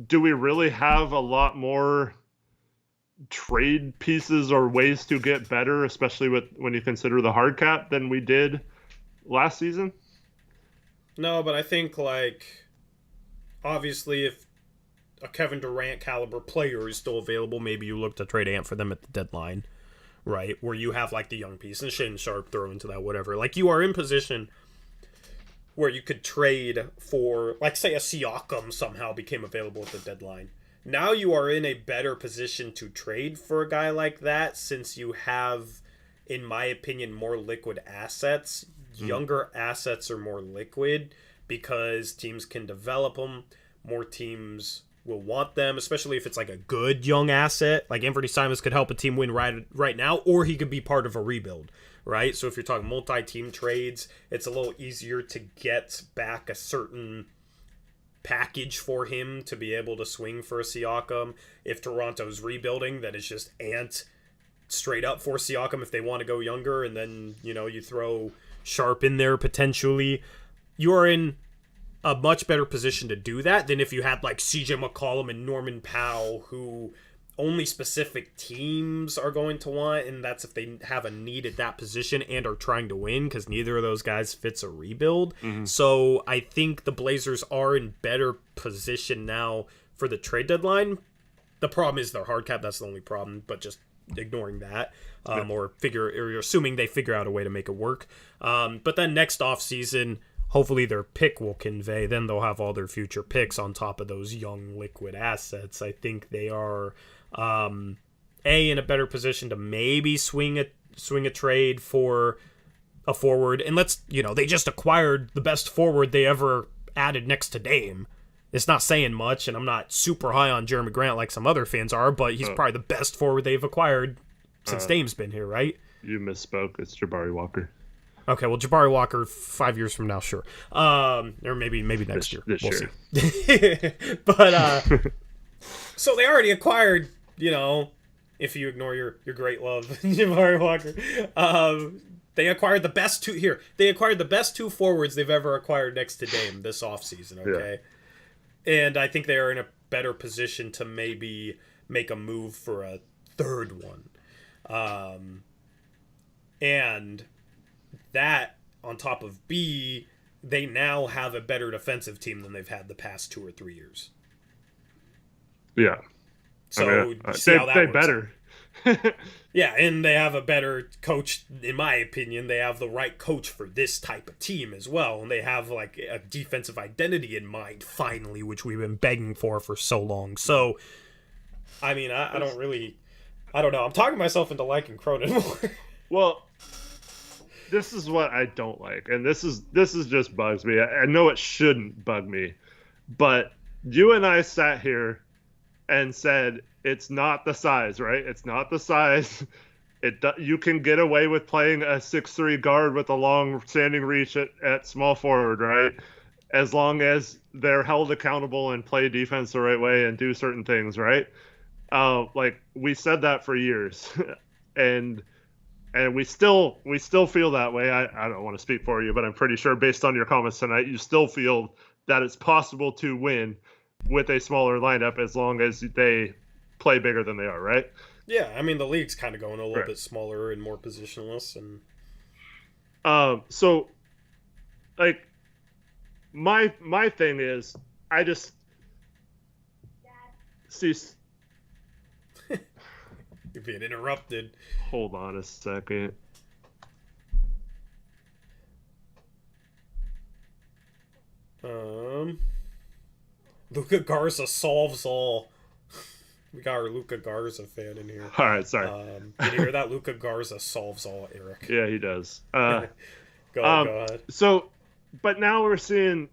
do we really have a lot more trade pieces or ways to get better, especially when you consider the hard cap, than we did last season? No, but I think obviously if a Kevin Durant caliber player is still available, maybe you look to trade Ant for them at the deadline, right? Where you have the young piece and Shaedon Sharpe throw into that, whatever. You are in position where you could trade for, say a Siakam somehow became available at the deadline. Now you are in a better position to trade for a guy like that, since you have, in my opinion, more liquid assets. Younger assets are more liquid because teams can develop them. More teams will want them, especially if it's a good young asset. Anthony Simons could help a team win right now, or he could be part of a rebuild, right? So if you're talking multi-team trades, it's a little easier to get back a certain package for him to be able to swing for a Siakam. If Toronto's rebuilding, that is just Ant straight up for Siakam if they want to go younger, and then you throw Sharpe in there potentially. You are in a much better position to do that than if you had CJ McCollum and Norman Powell, who only specific teams are going to want, and that's if they have a need at that position and are trying to win, because neither of those guys fits a rebuild. So I think the Blazers are in better position now for the trade deadline. The problem is their hard cap. That's the only problem, but just ignoring that, or assuming they figure out a way to make it work. But then next offseason, hopefully their pick will convey. Then they'll have all their future picks on top of those young liquid assets. I think they are in a better position to maybe swing a trade for a forward. And they just acquired the best forward they ever added next to Dame. It's not saying much, and I'm not super high on Jeremy Grant like some other fans are, but he's probably the best forward they've acquired since Dame's been here, right? You misspoke. It's Jabari Walker. Okay, well, Jabari Walker 5 years from now, sure. Or maybe next year. We'll see. But, so they already acquired, if you ignore your great love, Jabari Walker. They acquired the best two here. They acquired the best two forwards they've ever acquired next to Dame this offseason, okay? Yeah. And I think they are in a better position to maybe make a move for a third one. And that, on top of B, they now have a better defensive team than they've had the past 2 or 3 years. Yeah. So, see how that they works better. Yeah, and they have a better coach, in my opinion. They have the right coach for this type of team as well, and they have a defensive identity in mind, finally, which we've been begging for so long. So, I mean, I don't know. I'm talking myself into liking Cronin more. Well, this is what I don't like, and this is just bugs me. I know it shouldn't bug me, but you and I sat here and said it's not the size, right? It's not the size. You can get away with playing a 6'3" guard with a long standing reach at small forward, right? As long as they're held accountable and play defense the right way and do certain things, right? We said that for years, and and we still feel that way. I don't want to speak for you, but I'm pretty sure based on your comments tonight, you still feel that it's possible to win with a smaller lineup as long as they play bigger than they are, right? Yeah, I mean the league's kind of going a little bit smaller and more positionless, and so like my thing is I just see. You're being interrupted. Hold on a second. Luka Garza solves all. We got our Luka Garza fan in here. All right, sorry. Can you hear that? Luka Garza solves all, Eric. Yeah, he does. Go ahead. So, but now we're seeing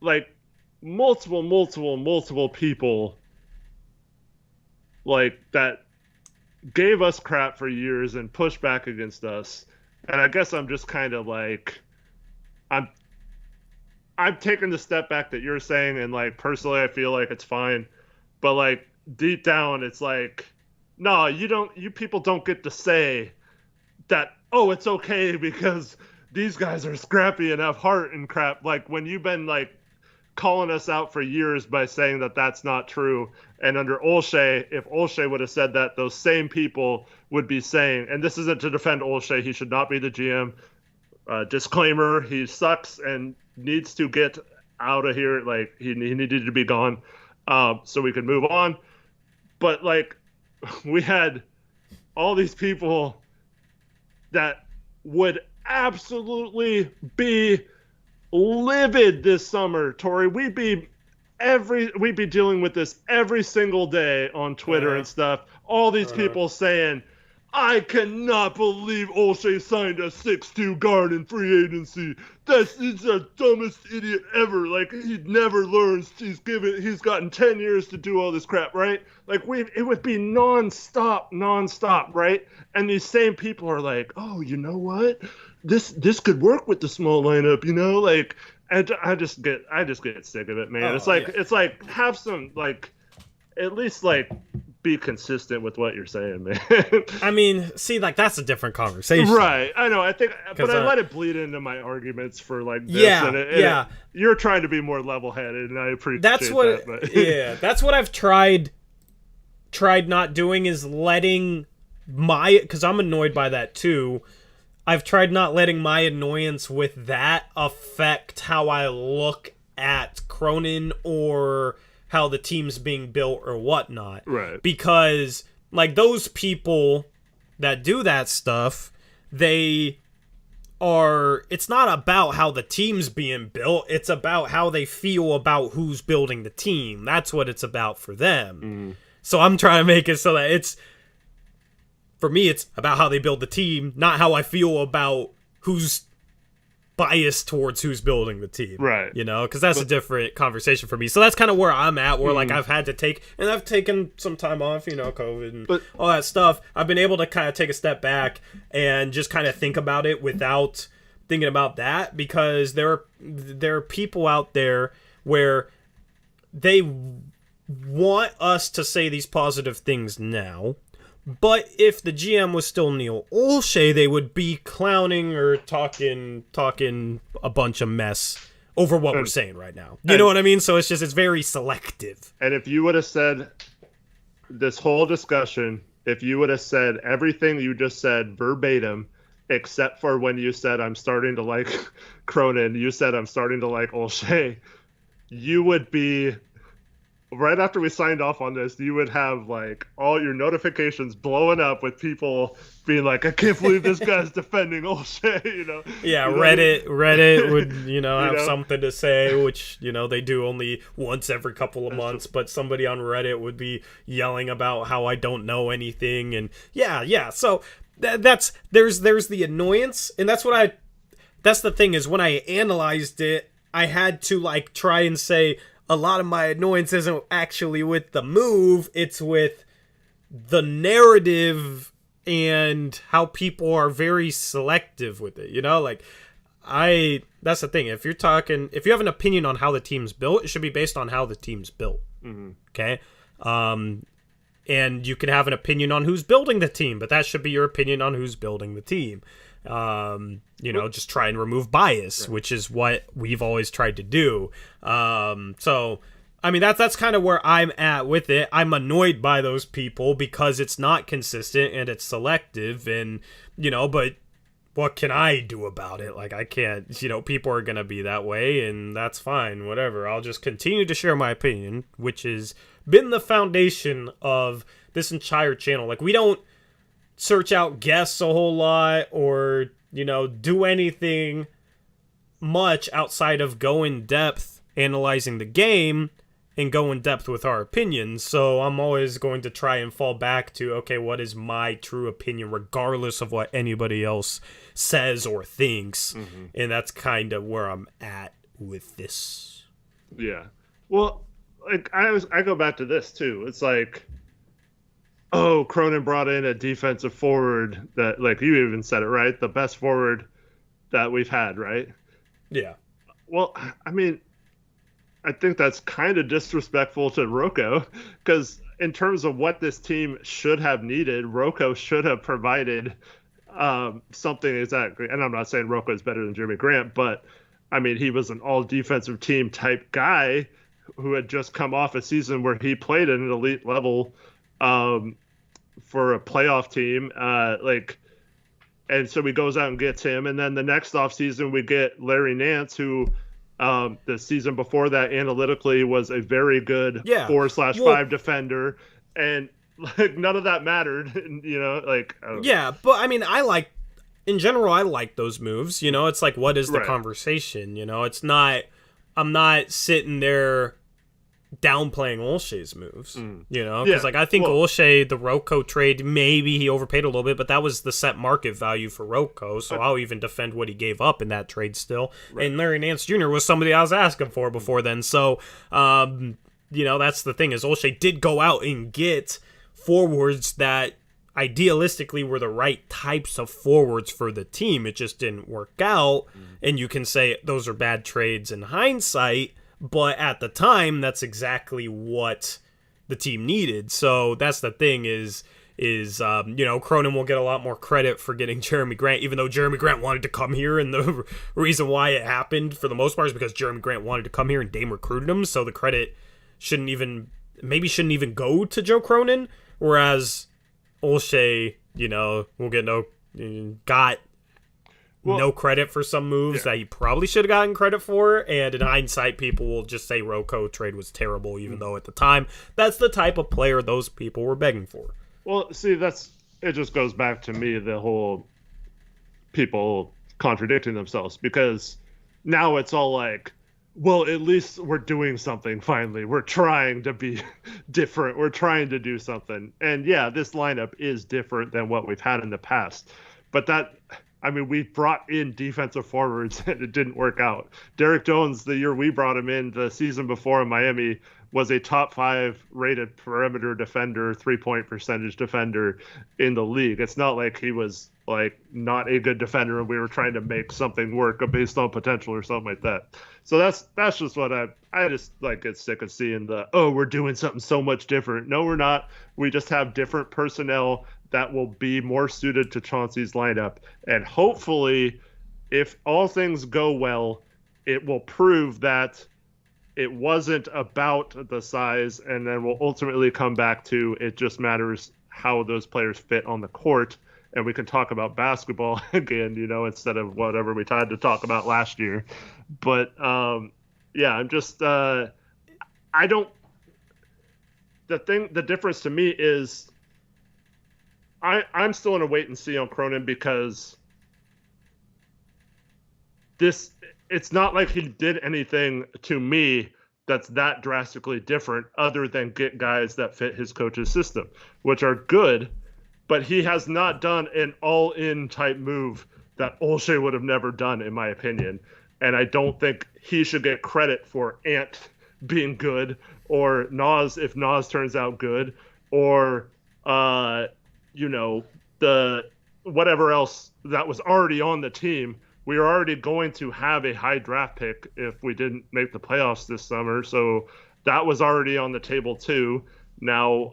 like multiple people like that gave us crap for years and pushed back against us. And I guess I'm just kind of like, I'm taking the step back that you're saying, and like personally I feel like it's fine, but like deep down it's like, no, you people don't get to say that, oh, it's okay because these guys are scrappy and have heart and crap. Like when you've been like calling us out for years by saying that that's not true, and under Olshey, if Olshey would have said that, those same people would be saying, and this isn't to defend Olshey, he should not be the GM. Disclaimer, he sucks and needs to get out of here. Like he needed to be gone, so we could move on. But like we had all these people that would absolutely be livid this summer, Tori. We'd be dealing with this every single day on Twitter and stuff. All these people saying, I cannot believe Olshey signed a 6'2" guard in free agency. He's the dumbest idiot ever. Like he never learns. He's gotten 10 years to do all this crap, right? Like it would be nonstop, right? And these same people are like, oh, you know what? This could work with the small lineup, you know? Like, and I just get sick of it, man. It's like have some like, at least like be consistent with what you're saying, man. I mean, see, like that's a different conversation, right? I know. I think, but I let it bleed into my arguments for like this. Yeah. You're trying to be more level-headed, and I appreciate that. But. Yeah, that's what I've tried not doing is letting because I'm annoyed by that too. I've tried not letting my annoyance with that affect how I look at Cronin or how the team's being built or whatnot. Right. Because, like, those people that do that stuff, it's not about how the team's being built, it's about how they feel about who's building the team. That's what it's about for them. Mm. So I'm trying to make it so that for me, it's about how they build the team, not how I feel about who's biased towards who's building the team. Right. You know, because that's a different conversation for me. So that's kind of where I'm at, where like I've had to I've taken some time off, you know, COVID and all that stuff. I've been able to kind of take a step back and just kind of think about it without thinking about that, because there are people out there where they want us to say these positive things now, but if the GM was still Neil Olshey, they would be clowning or talking a bunch of mess over what we're saying right now. You know what I mean? So it's very selective. And if you would have said this whole discussion, if you would have said everything you just said verbatim, except for when you said, I'm starting to like Cronin, you said, I'm starting to like Olshey, you would be... Right after we signed off on this, you would have like all your notifications blowing up with people being like, I can't believe this guy's defending Olshey, you know? Yeah, Reddit would, have something to say, which, they do only once every couple of months, but somebody on Reddit would be yelling about how I don't know anything, and yeah. So there's the annoyance, and that's the thing is when I analyzed it, I had to like try and say, a lot of my annoyance isn't actually with the move, it's with the narrative and how people are very selective with it, like that's the thing. If you have an opinion on how the team's built, it should be based on how the team's built. Mm-hmm. Okay. and you can have an opinion on who's building the team, but that should be your opinion on who's building the team. Just try and remove bias, which is what we've always tried to do. So, I mean, that's kind of where I'm at with it. I'm annoyed by those people because it's not consistent and it's selective, and, but what can I do about it? Like, I can't, people are going to be that way, and that's fine, whatever. I'll just continue to share my opinion, which has been the foundation of this entire channel. Like, we don't search out guests a whole lot or, do anything much outside of go in depth analyzing the game and go in depth with our opinions. So I'm always going to try and fall back to, okay, what is my true opinion regardless of what anybody else says or thinks. Mm-hmm. And that's kind of where I'm at with this. Yeah. Well, like I go back to this too. It's like, oh, Cronin brought in a defensive forward that, like you even said it, right? The best forward that we've had, right? Yeah. Well, I mean, I think that's kind of disrespectful to Rocco, because in terms of what this team should have needed, Rocco should have provided something exactly. And I'm not saying Rocco is better than Jeremy Grant, but I mean, he was an all defensive team type guy who had just come off a season where he played at an elite level for a playoff team. And so he goes out and gets him. And then the next offseason, we get Larry Nance, who the season before that analytically was a very good 4/5 defender. And like none of that mattered, Yeah, but I mean, in general, I like those moves. It's like, what is the conversation? It's not, I'm not sitting there downplaying Olshay's moves, because I think Olshay, the Rocco trade, maybe he overpaid a little bit, but that was the set market value for Rocco, so I'll even defend what he gave up in that trade still. Right. And Larry Nance Jr. was somebody I was asking for before then, so that's the thing, is Olshay did go out and get forwards that idealistically were the right types of forwards for the team. It just didn't work out, and you can say those are bad trades in hindsight, but at the time, that's exactly what the team needed. So that's the thing is Cronin will get a lot more credit for getting Jeremy Grant, even though Jeremy Grant wanted to come here. And the reason why it happened for the most part is because Jeremy Grant wanted to come here and Dame recruited him. So the credit shouldn't even go to Joe Cronin. Whereas Olshay, got no credit for some moves that he probably should have gotten credit for, and in hindsight, people will just say Rocco trade was terrible, even though at the time, that's the type of player those people were begging for. Well, see, it just goes back to me, the whole people contradicting themselves, because now it's all like, well, at least we're doing something finally. We're trying to be different. We're trying to do something. And yeah, this lineup is different than what we've had in the past, but we brought in defensive forwards and it didn't work out. Derek Jones, the year we brought him in, the season before in Miami, was a top 5 rated perimeter defender, 3-point percentage defender in the league. It's not like he was like not a good defender and we were trying to make something work based on potential or something like that. So that's just what I just like get sick of seeing we're doing something so much different. No, we're not. We just have different personnel that will be more suited to Chauncey's lineup. And hopefully, if all things go well, it will prove that it wasn't about the size, and then we'll ultimately come back to it just matters how those players fit on the court. And we can talk about basketball again, instead of whatever we tried to talk about last year. But, I'm just the difference to me is I'm still in a wait and see on Cronin, because it's not like he did anything to me that's that drastically different other than get guys that fit his coach's system, which are good, but he has not done an all-in type move that Olshay would have never done, in my opinion. And I don't think he should get credit for Ant being good, or Nas if Nas turns out good, or the whatever else that was already on the team. We are already going to have a high draft pick if we didn't make the playoffs this summer. So that was already on the table too. Now,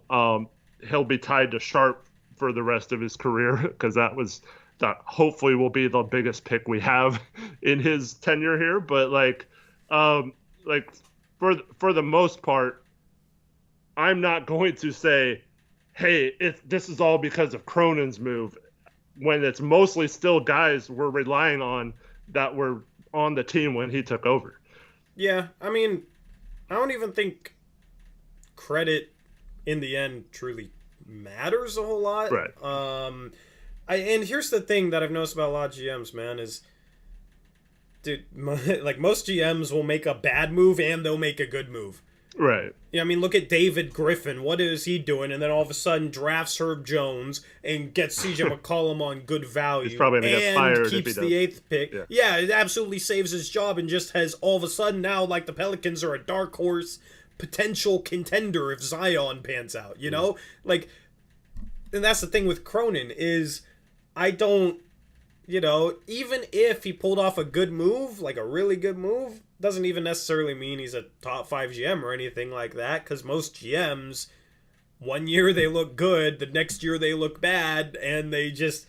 he'll be tied to Sharpe for the rest of his career, because that hopefully will be the biggest pick we have in his tenure here. But like for the most part, I'm not going to say, hey, if this is all because of Cronin's move, when it's mostly still guys we're relying on that were on the team when he took over. Yeah, I mean, I don't even think credit in the end truly matters a whole lot. Right. And here's the thing that I've noticed about a lot of GMs, man, is, dude, like most GMs will make a bad move and they'll make a good move. Right. Yeah, I mean, look at David Griffin. What is he doing? And then all of a sudden drafts Herb Jones and gets CJ McCollum on good value. He's probably going to get fired and keeps if he the 8th pick. Yeah, it absolutely saves his job and just has all of a sudden now, like, the Pelicans are a dark horse potential contender if Zion pans out, you know? Like, and that's the thing with Cronin is I don't, even if he pulled off a good move, like a really good move, doesn't even necessarily mean he's a top 5 GM or anything like that, because most GMs, one year they look good, the next year they look bad, and they just,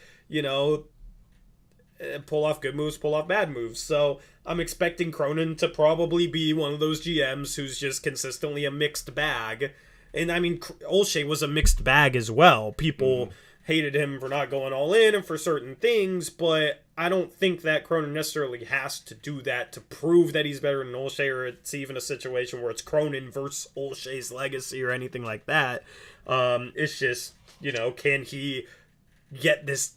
pull off good moves, pull off bad moves. So I'm expecting Cronin to probably be one of those GMs who's just consistently a mixed bag. And I mean, Olshey was a mixed bag as well. People hated him for not going all in and for certain things, but I don't think that Cronin necessarily has to do that to prove that he's better than Olshey, or it's even a situation where it's Cronin versus Olshey's legacy or anything like that. It's just, can he get this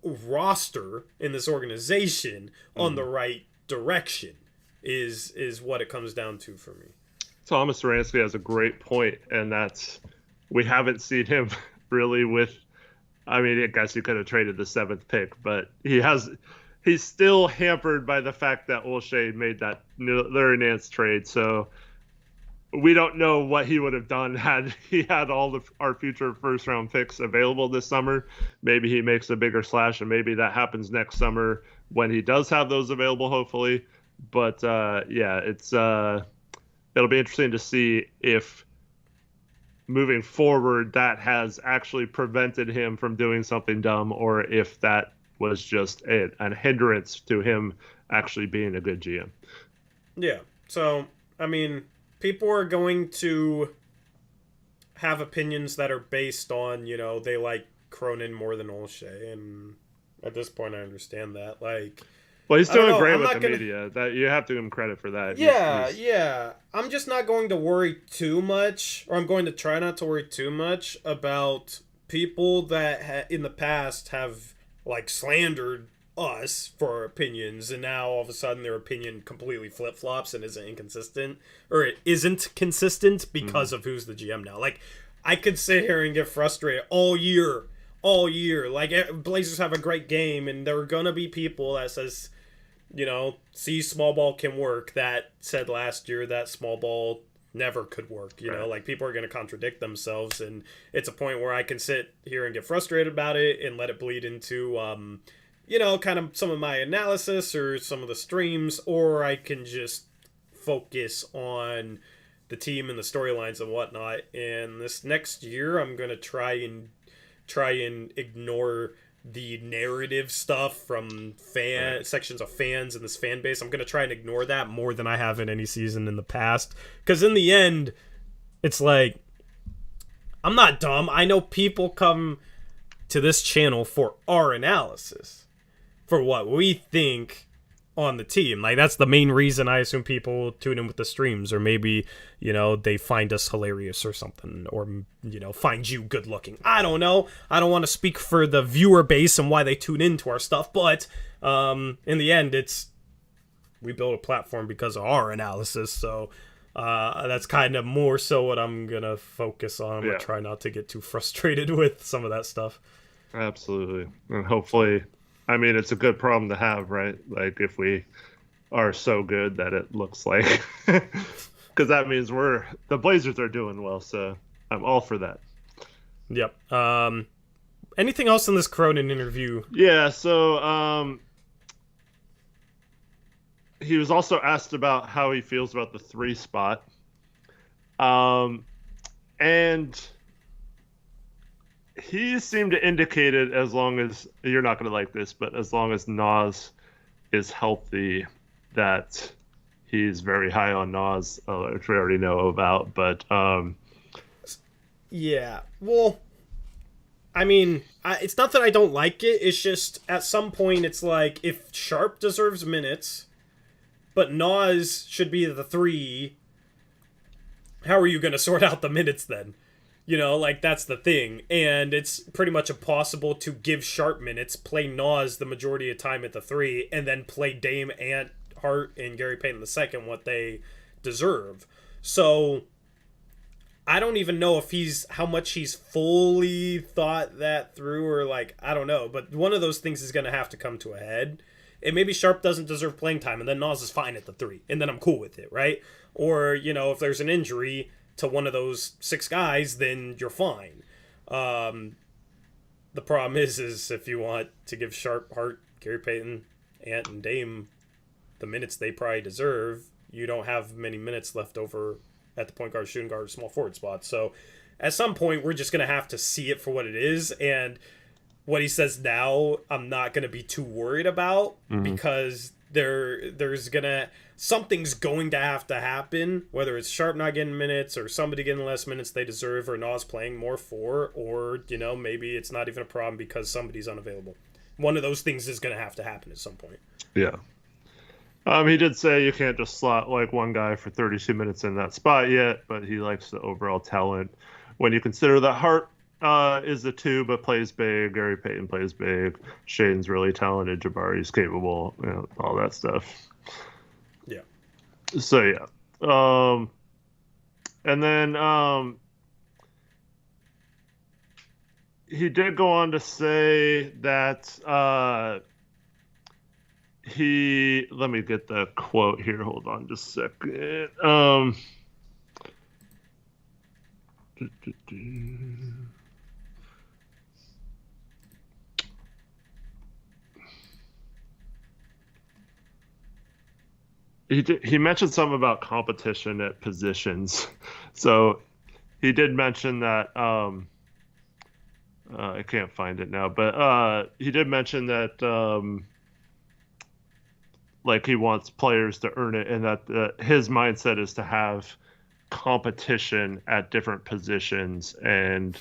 roster in this organization on the right direction is what it comes down to for me. Thomas Oransky has a great point, and that's we haven't seen him really with. I mean, I guess you could have traded the 7th pick, but he's still hampered by the fact that Olshey made that Larry Nance trade. So we don't know what he would have done had he had all our future first round picks available this summer. Maybe he makes a bigger slash, and maybe that happens next summer when he does have those available, hopefully. But it'll be interesting to see if moving forward that has actually prevented him from doing something dumb, or if that was just a hindrance to him actually being a good GM. Yeah. So, I mean, people are going to have opinions that are based on, they like Cronin more than Olshey, and at this point I understand that. Like, well, he's doing great with the media. That you have to give him credit for that. Yeah. I'm just not going to worry too much, or I'm going to try not to worry too much about people that in the past have like slandered us for our opinions, and now all of a sudden their opinion completely flip-flops and isn't inconsistent, or it isn't consistent because of who's the GM now. Like, I could sit here and get frustrated all year. Like, Blazers have a great game, and there are gonna be people that says, see, small ball can work, that said last year that small ball never could work. Like, people are going to contradict themselves, and it's a point where I can sit here and get frustrated about it and let it bleed into, kind of some of my analysis or some of the streams, or I can just focus on the team and the storylines and whatnot. And this next year, I'm going to try and ignore the narrative stuff from sections of fans and this fan base. I'm going to try and ignore that more than I have in any season in the past. Because in the end, it's like, I'm not dumb. I know people come to this channel for our analysis, for what we think on the team. Like, that's the main reason I assume people tune in with the streams, or maybe, they find us hilarious or something, or, find you good looking. I don't know. I don't want to speak for the viewer base and why they tune into our stuff, but in the end, we build a platform because of our analysis, so that's kind of more so what I'm going to focus on. I'm going to try not to get too frustrated with some of that stuff. Absolutely. And hopefully, I mean, it's a good problem to have, right? Like, if we are so good that it looks like, because that means the Blazers are doing well. So I'm all for that. Yep. Anything else in this Cronin interview? Yeah. So he was also asked about how he feels about the 3 spot. And he seemed to indicate it, as long as you're not going to like this, but as long as Nas is healthy, that he's very high on Nas, which we already know about. But yeah, well, I mean, it's not that I don't like it. It's just at some point, it's like if Sharpe deserves minutes, but Nas should be the 3. How are you going to sort out the minutes then? You know, like, that's the thing. And it's pretty much impossible to give Sharpe minutes, play Nas the majority of time at the 3, and then play Dame, Ant, Hart, and Gary Payton II what they deserve. So I don't even know if how much he's fully thought that through, or like, I don't know. But one of those things is going to have to come to a head. And maybe Sharpe doesn't deserve playing time, and then Nas is fine at the 3, and then I'm cool with it, right? Or, you know, if there's an injury to one of those 6 guys, then you're fine. The problem is if you want to give Sharpe, Hart, Gary Payton, Ant, and Dame the minutes they probably deserve, you don't have many minutes left over at the point guard, shooting guard, small forward spot. So at some point, we're just going to have to see it for what it is. And what he says now, I'm not going to be too worried about, because something's going to have to happen, whether it's Sharpe not getting minutes or somebody getting less minutes they deserve, or Nas playing more 4, or, you know, maybe it's not even a problem because somebody's unavailable. One of those things is going to have to happen at some point. Yeah. He did say you can't just slot like one guy for 32 minutes in that spot yet, but he likes the overall talent. When you consider that Hart is the 2 but plays big, Gary Payton plays big, Shaedon's really talented, Jabari's capable, you know, all that stuff. Yeah. So yeah. And then he did go on to say that let me get the quote here. Hold on just a second. He mentioned something about competition at positions. So he did mention that I can't find it now, but he did mention that like he wants players to earn it, and that his mindset is to have competition at different positions, and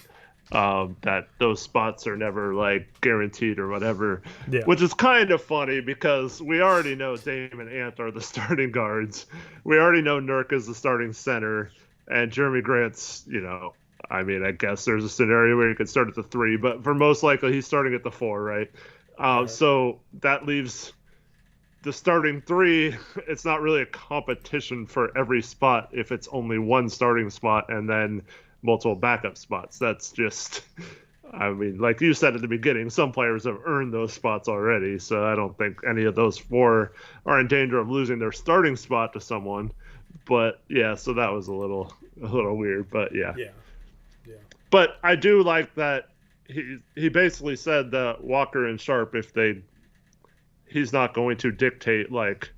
that those spots are never like guaranteed or whatever. Yeah. Which is kind of funny because we already know Dame and Ant are the starting guards. We already know Nurk is the starting center, and Jeremy Grant's, you know, I mean, I guess there's a scenario where he could start at the 3, but for most likely he's starting at the 4, right? So that leaves the starting 3. It's not really a competition for every spot if it's only one starting spot and then multiple backup spots. That's just, I mean, like you said at the beginning, some players have earned those spots already, so I don't think any of those 4 are in danger of losing their starting spot to someone. But yeah, so that was a little weird, but yeah. But I do like that he basically said that Walker and Sharpe, he's not going to dictate like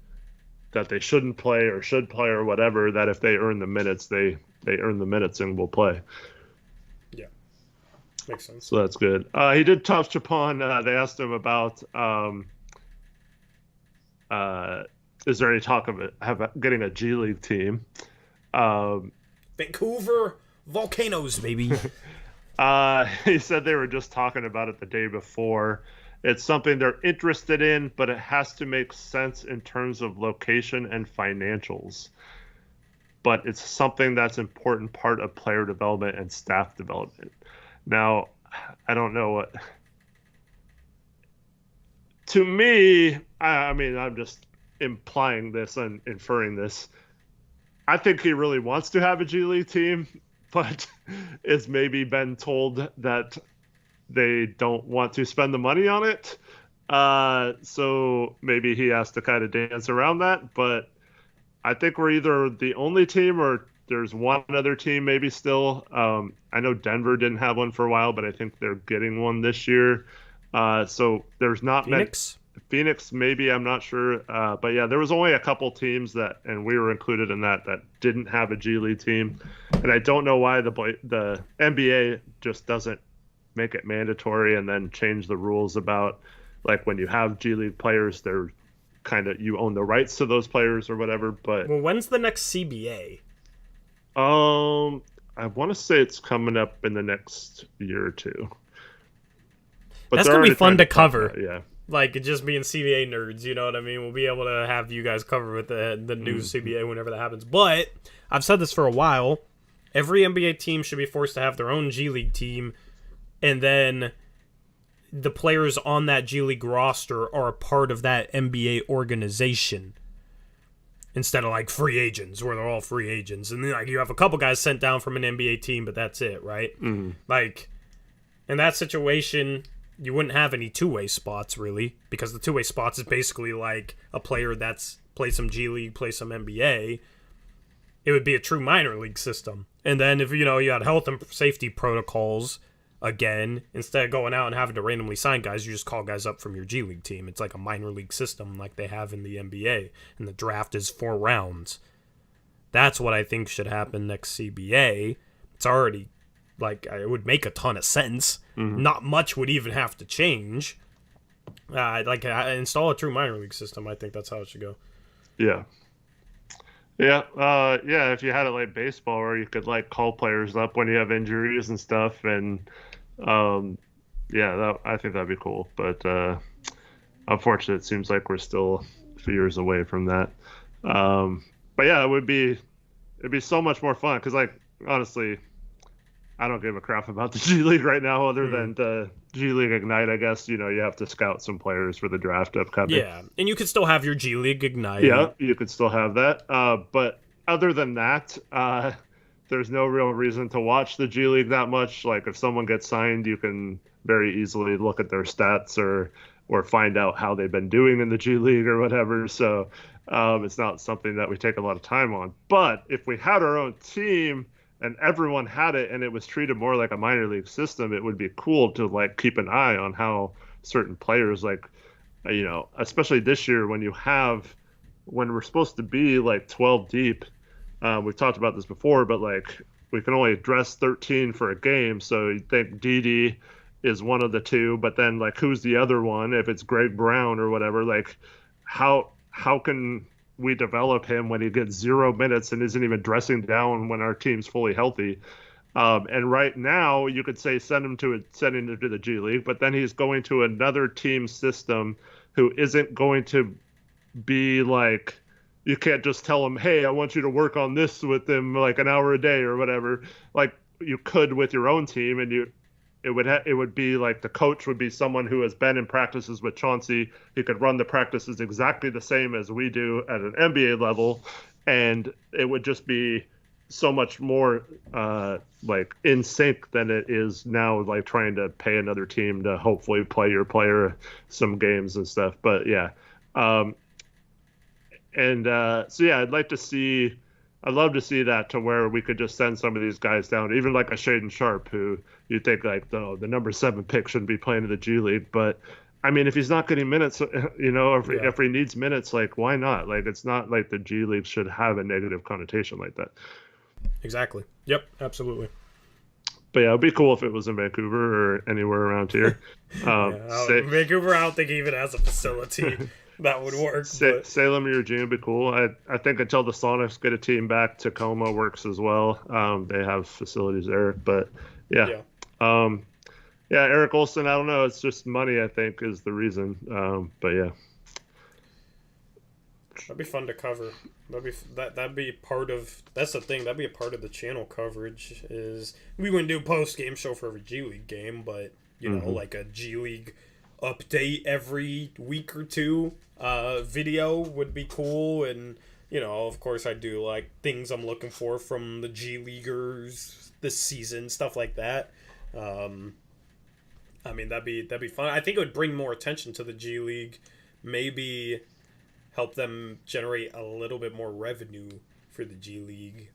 that they shouldn't play or should play or whatever, that if they earn the minutes, they earn the minutes and will play. Yeah. Makes sense. So that's good. He did touch upon, they asked him about, is there any talk of getting a G League team? Vancouver Volcanoes, baby. He said they were just talking about it the day before. It's something they're interested in, but it has to make sense in terms of location and financials. But it's something that's an important part of player development and staff development. Now, I don't know what... To me, I mean, I'm just implying this and inferring this. I think he really wants to have a G League team, but it's maybe been told that they don't want to spend the money on it. So maybe he has to kind of dance around that. But I think we're either the only team or there's one other team maybe still. I know Denver didn't have one for a while, but I think they're getting one this year. So there's not Phoenix, maybe, I'm not sure. But yeah, there was only a couple teams and we were included in that didn't have a G League team. And I don't know why the NBA just doesn't make it mandatory and then change the rules about like when you have G League players, they're kind of you own the rights to those players or whatever. But Well, when's the next CBA? I want to say it's coming up in the next year or two. But that's gonna be fun to cover. Yeah. Like, just being CBA nerds, you know what I mean? We'll be able to have you guys cover with the new CBA whenever that happens. But I've said this for a while. Every NBA team should be forced to have their own G League team, and then the players on that G League roster are a part of that NBA organization. Instead of, like, free agents, where they're all free agents. And then, like, you have a couple guys sent down from an NBA team, but that's it, right? Mm-hmm. Like, in that situation, you wouldn't have any two-way spots, really, because the two-way spots is basically like a player that's play some G League, play some NBA. It would be a true minor league system. And then if, you know, you had health and safety protocols, again, instead of going out and having to randomly sign guys, you just call guys up from your G League team. It's like a minor league system like they have in the NBA. And the draft is 4 rounds. That's what I think should happen next CBA. It's already, like, it would make a ton of sense. Mm-hmm. Not much would even have to change. Install a true minor league system. I think that's how it should go. Yeah. Yeah, if you had it like baseball where you could like call players up when you have injuries and stuff, and I think that'd be cool. But unfortunately, it seems like we're still a few years away from that. But yeah, it'd be so much more fun because, like, honestly, I don't give a crap about the G League right now other than the G League Ignite. I guess, you know, you have to scout some players for the draft upcoming. Yeah, and you could still have your G League Ignite. Yeah, you could still have that. But other than that, there's no real reason to watch the G League that much. Like, if someone gets signed, you can very easily look at their stats or find out how they've been doing in the G League or whatever. So it's not something that we take a lot of time on. But if we had our own team and everyone had it and it was treated more like a minor league system, it would be cool to, like, keep an eye on how certain players, like, you know, especially this year when we're supposed to be like 12 deep. We've talked about this before, but like we can only dress 13 for a game. So you think Didi is one of the two, but then, like, who's the other one? If it's Greg Brown or whatever, like how can we develop him when he gets 0 minutes and isn't even dressing down when our team's fully healthy? And right now, you could say send him to the G League, but then he's going to another team system who isn't going to be like, you can't just tell him, hey, I want you to work on this with him like an hour a day or whatever, like you could with your own team. And it would be like the coach would be someone who has been in practices with Chauncey. He could run the practices exactly the same as we do at an NBA level, and it would just be so much more like in sync than it is now, like trying to pay another team to hopefully play your player some games and stuff. But yeah, so yeah, I'd love to see that, to where we could just send some of these guys down, even like a Shaedon Sharpe, who you think like the number 7 pick shouldn't be playing in the G League. But I mean, if he's not getting minutes, you know, if he needs minutes, like, why not? Like, it's not like the G League should have a negative connotation like that. Exactly. Yep, absolutely. But yeah, it'd be cool if it was in Vancouver or anywhere around here. Vancouver, I don't think he even has a facility that would work. Salem or Eugene would be cool. I think until the Sonics get a team back, Tacoma works as well. They have facilities there. But yeah. Eric Olson, I don't know. It's just money, I think, is the reason. But yeah. That'd be fun to cover. That'd be part of. That's the thing. That'd be a part of the channel coverage. Is we wouldn't do a post game show for every G League game, but you know, like a G League update every week or two. Video would be cool, and you know, of course, I do like things I'm looking for from the G Leaguers this season, stuff like that. I mean, that'd be fun. I think it would bring more attention to the G League. Maybe help them generate a little bit more revenue for the G League.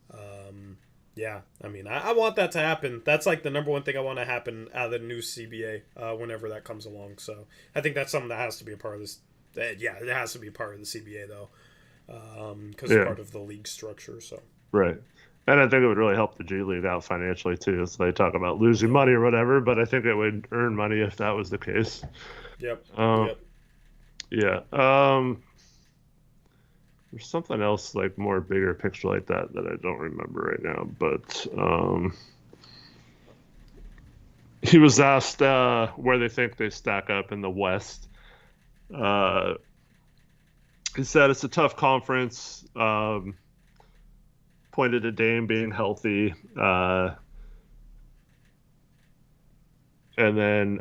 Yeah, I mean, I want that to happen. That's like the number one thing I want to happen out of the new CBA whenever that comes along. So I think that's something that has to be a part of this. Yeah, it has to be a part of the CBA, though, because it's part of the league structure. So right. And I think it would really help the G League out financially too. So they talk about losing money or whatever, but I think it would earn money if that was the case. Yep. Um, Yep. yeah. There's something else like more bigger picture like that that I don't remember right now. But he was asked where they think they stack up in the West. Uh, he said it's a tough conference. Pointed to Dame being healthy. And then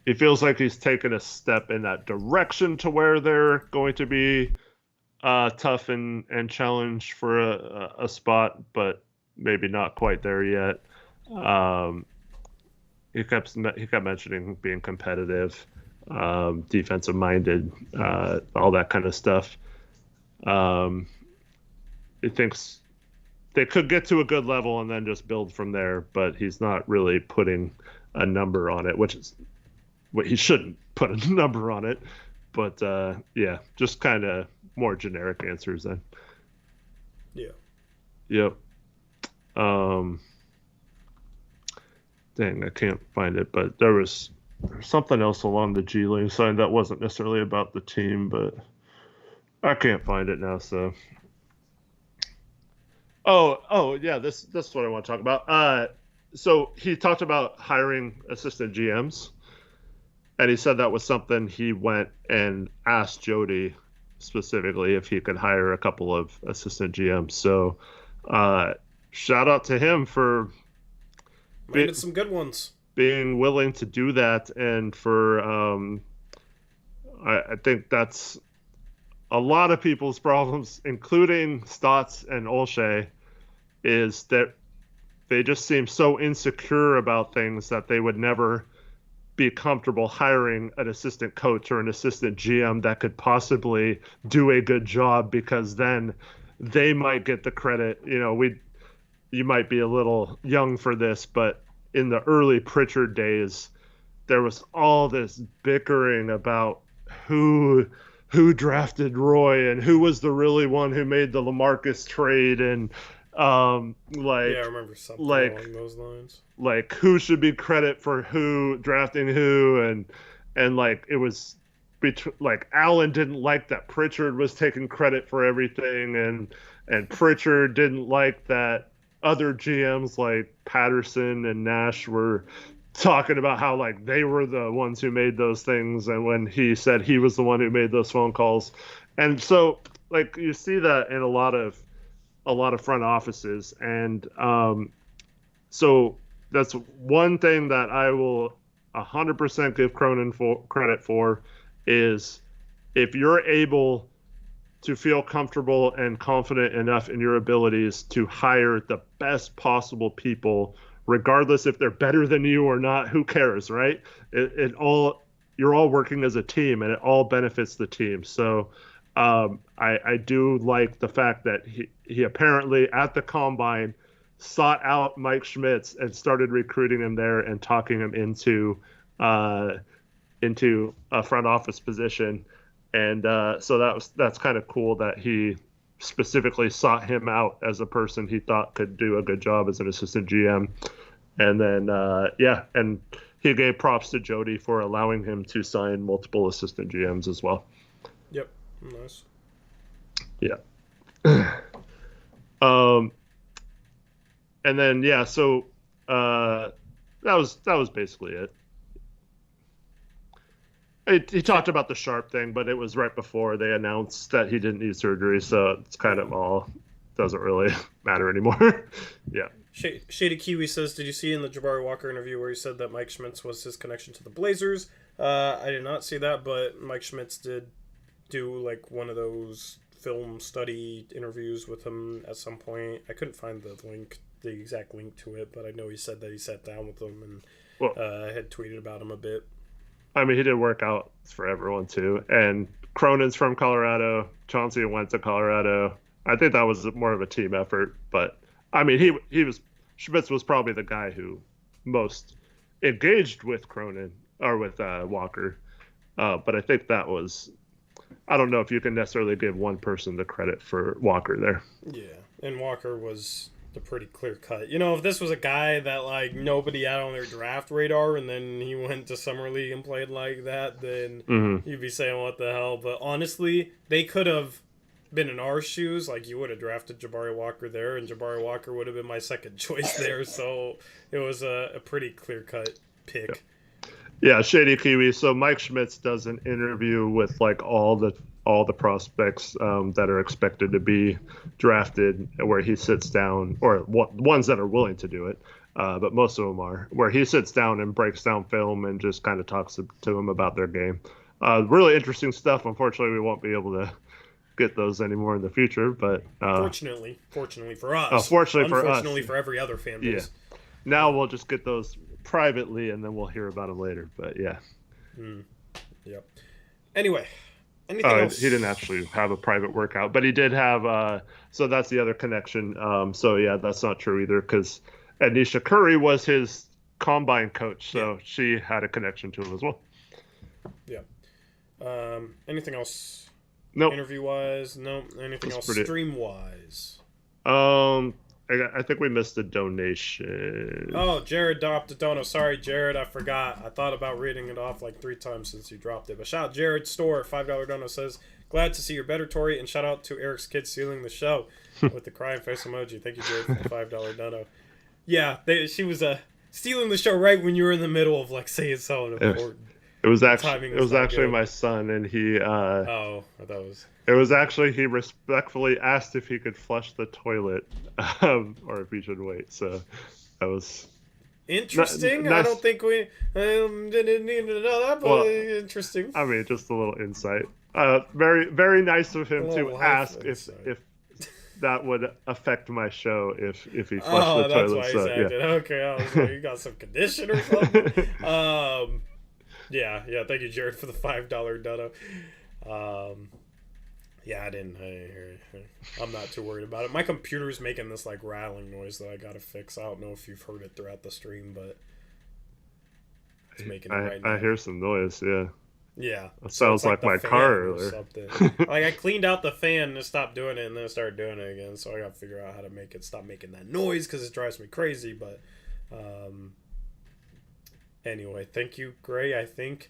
it feels like he's taken a step in that direction to where they're going to be tough and challenged for a spot, but maybe not quite there yet. He kept mentioning being competitive, defensive minded, all that kind of stuff. He thinks they could get to a good level and then just build from there, but he's not really putting a number on it, which is what he shouldn't put a number on it. But yeah, just kind of more generic answers then. Yeah. Yep. Dang, I can't find it, but there's something else along the G League side that wasn't necessarily about the team, but I can't find it now. So, oh yeah, this is what I want to talk about. So he talked about hiring assistant GMs, and he said that was something he went and asked Jody specifically if he could hire a couple of assistant GMs. So, shout out to him for Landed some good ones. being willing to do that, and for I think that's a lot of people's problems, including Stotts and Olshey, is that they just seem so insecure about things that they would never be comfortable hiring an assistant coach or an assistant GM that could possibly do a good job, because then they might get the credit. You might be a little young for this, but in the early Pritchard days, there was all this bickering about who drafted Roy and who was the really one who made the LaMarcus trade, and like, yeah, I remember something like along those lines. like who should be credit for who drafting who, and like it was like Allen didn't like that Pritchard was taking credit for everything, and Pritchard didn't like that other GMs like Patterson and Nash were talking about how like they were the ones who made those things, and when he said he was the one who made those phone calls. And so like you see that in a lot of front offices, and so that's one thing that I will 100% give Cronin credit for, is if you're able to feel comfortable and confident enough in your abilities to hire the best possible people, regardless if they're better than you or not, who cares, right? You're all working as a team, and it all benefits the team. So I do like the fact that he apparently at the combine sought out Mike Schmitz and started recruiting him there and talking him into a front office position. And so that's kind of cool that he specifically sought him out as a person he thought could do a good job as an assistant GM. And then and he gave props to Jody for allowing him to sign multiple assistant GMs as well. Yep, nice. Yeah. And then so that was basically it. He talked about the Sharpe thing, but it was right before they announced that he didn't need surgery, so it's kind of all doesn't really matter anymore. Yeah. Shaded Kiwi says, did you see in the Jabari Walker interview where he said that Mike Schmitz was his connection to the Blazers? I did not see that, but Mike Schmitz did do like one of those film study interviews with him at some point. I couldn't find the exact link to it, but I know he said that he sat down with him and had tweeted about him a bit. I mean, he did work out for everyone too. And Cronin's from Colorado. Chauncey went to Colorado. I think that was more of a team effort. But I mean, Schmitz was probably the guy who most engaged with Cronin or with Walker. But I think that was, I don't know if you can necessarily give one person the credit for Walker there. Yeah. And Walker was the pretty clear cut. You know, if this was a guy that like nobody had on their draft radar, and then he went to summer league and played like that, then you'd be saying what the hell. But honestly, they could have been in our shoes. Like you would have drafted Jabari Walker there, and Jabari Walker would have been my second choice there. So it was a pretty clear cut pick. Yeah, Shady Kiwi. So Mike Schmitz does an interview with like all the prospects that are expected to be drafted, where he sits down, or ones that are willing to do it, but most of them are, where he sits down and breaks down film and just kind of talks to them about their game. Really interesting stuff. Unfortunately, we won't be able to get those anymore in the future, but fortunately for us, unfortunately for every other fan base. Yeah. Now we'll just get those privately, and then we'll hear about them later. But yeah. Yep. Anyway. Anything else? He didn't actually have a private workout, but he did have. So that's the other connection. So yeah, that's not true either, because Anisha Curry was his combine coach, so she had a connection to him as well. Yeah. Anything else? Nope. Interview wise, nope. Anything else? Stream wise. I think we missed a donation. Oh, Jared dropped a dono. Sorry, Jared, I forgot. I thought about reading it off like 3 times since you dropped it. But shout out Jared Store, $5 dono, says, glad to see you're better, Tori. And shout out to Eric's kid stealing the show with the crying face emoji. Thank you, Jared, for the $5 dono. Yeah, she was stealing the show right when you were in the middle of like saying something important. It was actually my son, and he. Oh, that was. It was actually, he respectfully asked if he could flush the toilet, or if he should wait. So that was interesting. I don't think we didn't need to know that, but interesting. I mean, just a little insight. Very, very nice of him to ask if that would affect my show if he flushed the toilet. That's why he's acting. Okay, I was like, you got some condition or something. Yeah. Thank you, Jared, for the $5 dono. Yeah, I'm not too worried about it. My computer's making this like rattling noise that I gotta fix. I don't know if you've heard it throughout the stream, but it's making it right now. I hear some noise, yeah. Yeah. It sounds like my car earlier. Like I cleaned out the fan and stopped doing it, and then it started doing it again. So I gotta figure out how to make it stop making that noise, because it drives me crazy. But anyway, thank you, Gray. I think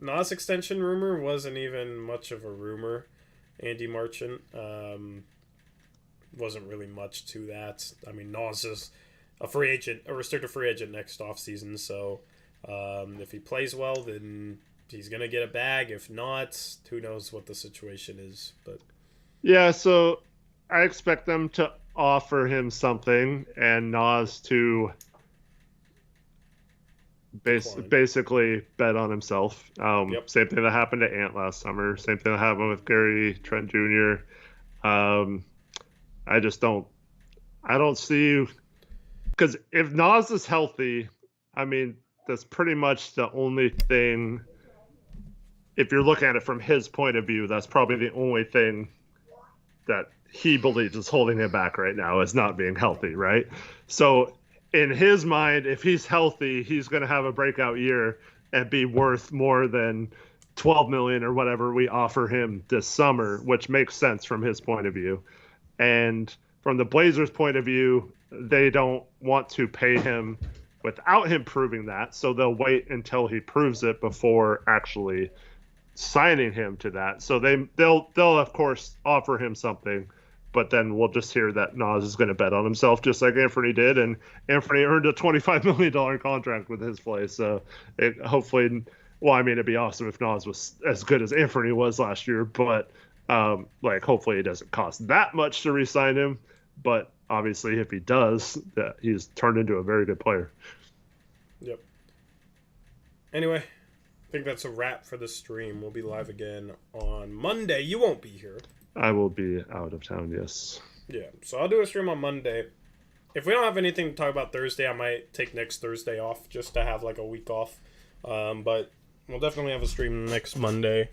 Nas extension rumor wasn't even much of a rumor. Andy Marchant wasn't really much to that. I mean, Nas is a restricted free agent next offseason, so if he plays well, then he's going to get a bag. If not, who knows what the situation is. But yeah, so I expect them to offer him something, and Nas to basically bet on himself. Same thing that happened to Ant last summer. Same thing that happened with Gary Trent Jr. I don't see, because if Nas is healthy, I mean, that's pretty much the only thing. If you're looking at it from his point of view, that's probably the only thing that he believes is holding him back right now, is not being healthy, right? So in his mind, if he's healthy, he's going to have a breakout year and be worth more than $12 million or whatever we offer him this summer, which makes sense from his point of view. And from the Blazers' point of view, they don't want to pay him without him proving that, so they'll wait until he proves it before actually signing him to that. So they'll of course offer him something, but then we'll just hear that Nas is going to bet on himself, just like Anthony did, and Anthony earned a $25 million contract with his play. So hopefully, well, I mean, it'd be awesome if Nas was as good as Anthony was last year, but hopefully it doesn't cost that much to re-sign him. But obviously, if he does, that he's turned into a very good player. Yep. Anyway, I think that's a wrap for the stream. We'll be live again on Monday. You won't be here. I will be out of town, yes. Yeah, so I'll do a stream on Monday. If we don't have anything to talk about Thursday, I might take next Thursday off just to have like a week off. But we'll definitely have a stream next Monday.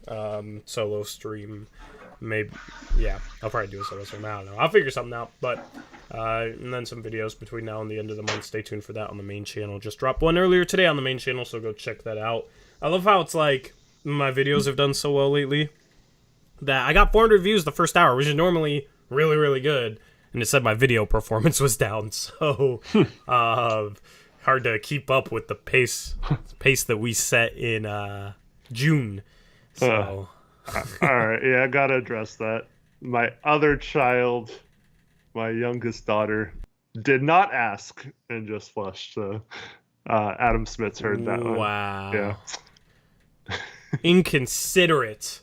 Solo stream. Maybe, yeah, I'll probably do a solo stream. I don't know. I'll figure something out. But, and then some videos between now and the end of the month. Stay tuned for that on the main channel. Just dropped one earlier today on the main channel, so go check that out. I love how it's like my videos have done so well lately that I got 400 views the first hour, which is normally really, really good. And it said my video performance was down, so hard to keep up with the pace that we set in June. So, all right, yeah, I gotta address that. My other child, my youngest daughter, did not ask and just flushed. So Adam Smith's heard that one. Wow. Yeah. Inconsiderate.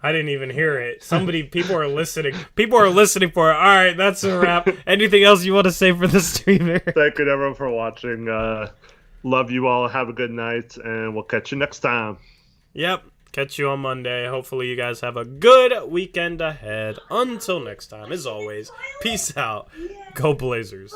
I didn't even hear it. People are listening. People are listening for it. All right, that's a wrap. Anything else you want to say for the streamer? Thank you, everyone, for watching. Love you all. Have a good night, and we'll catch you next time. Yep. Catch you on Monday. Hopefully you guys have a good weekend ahead. Until next time, as always, peace out. Go Blazers.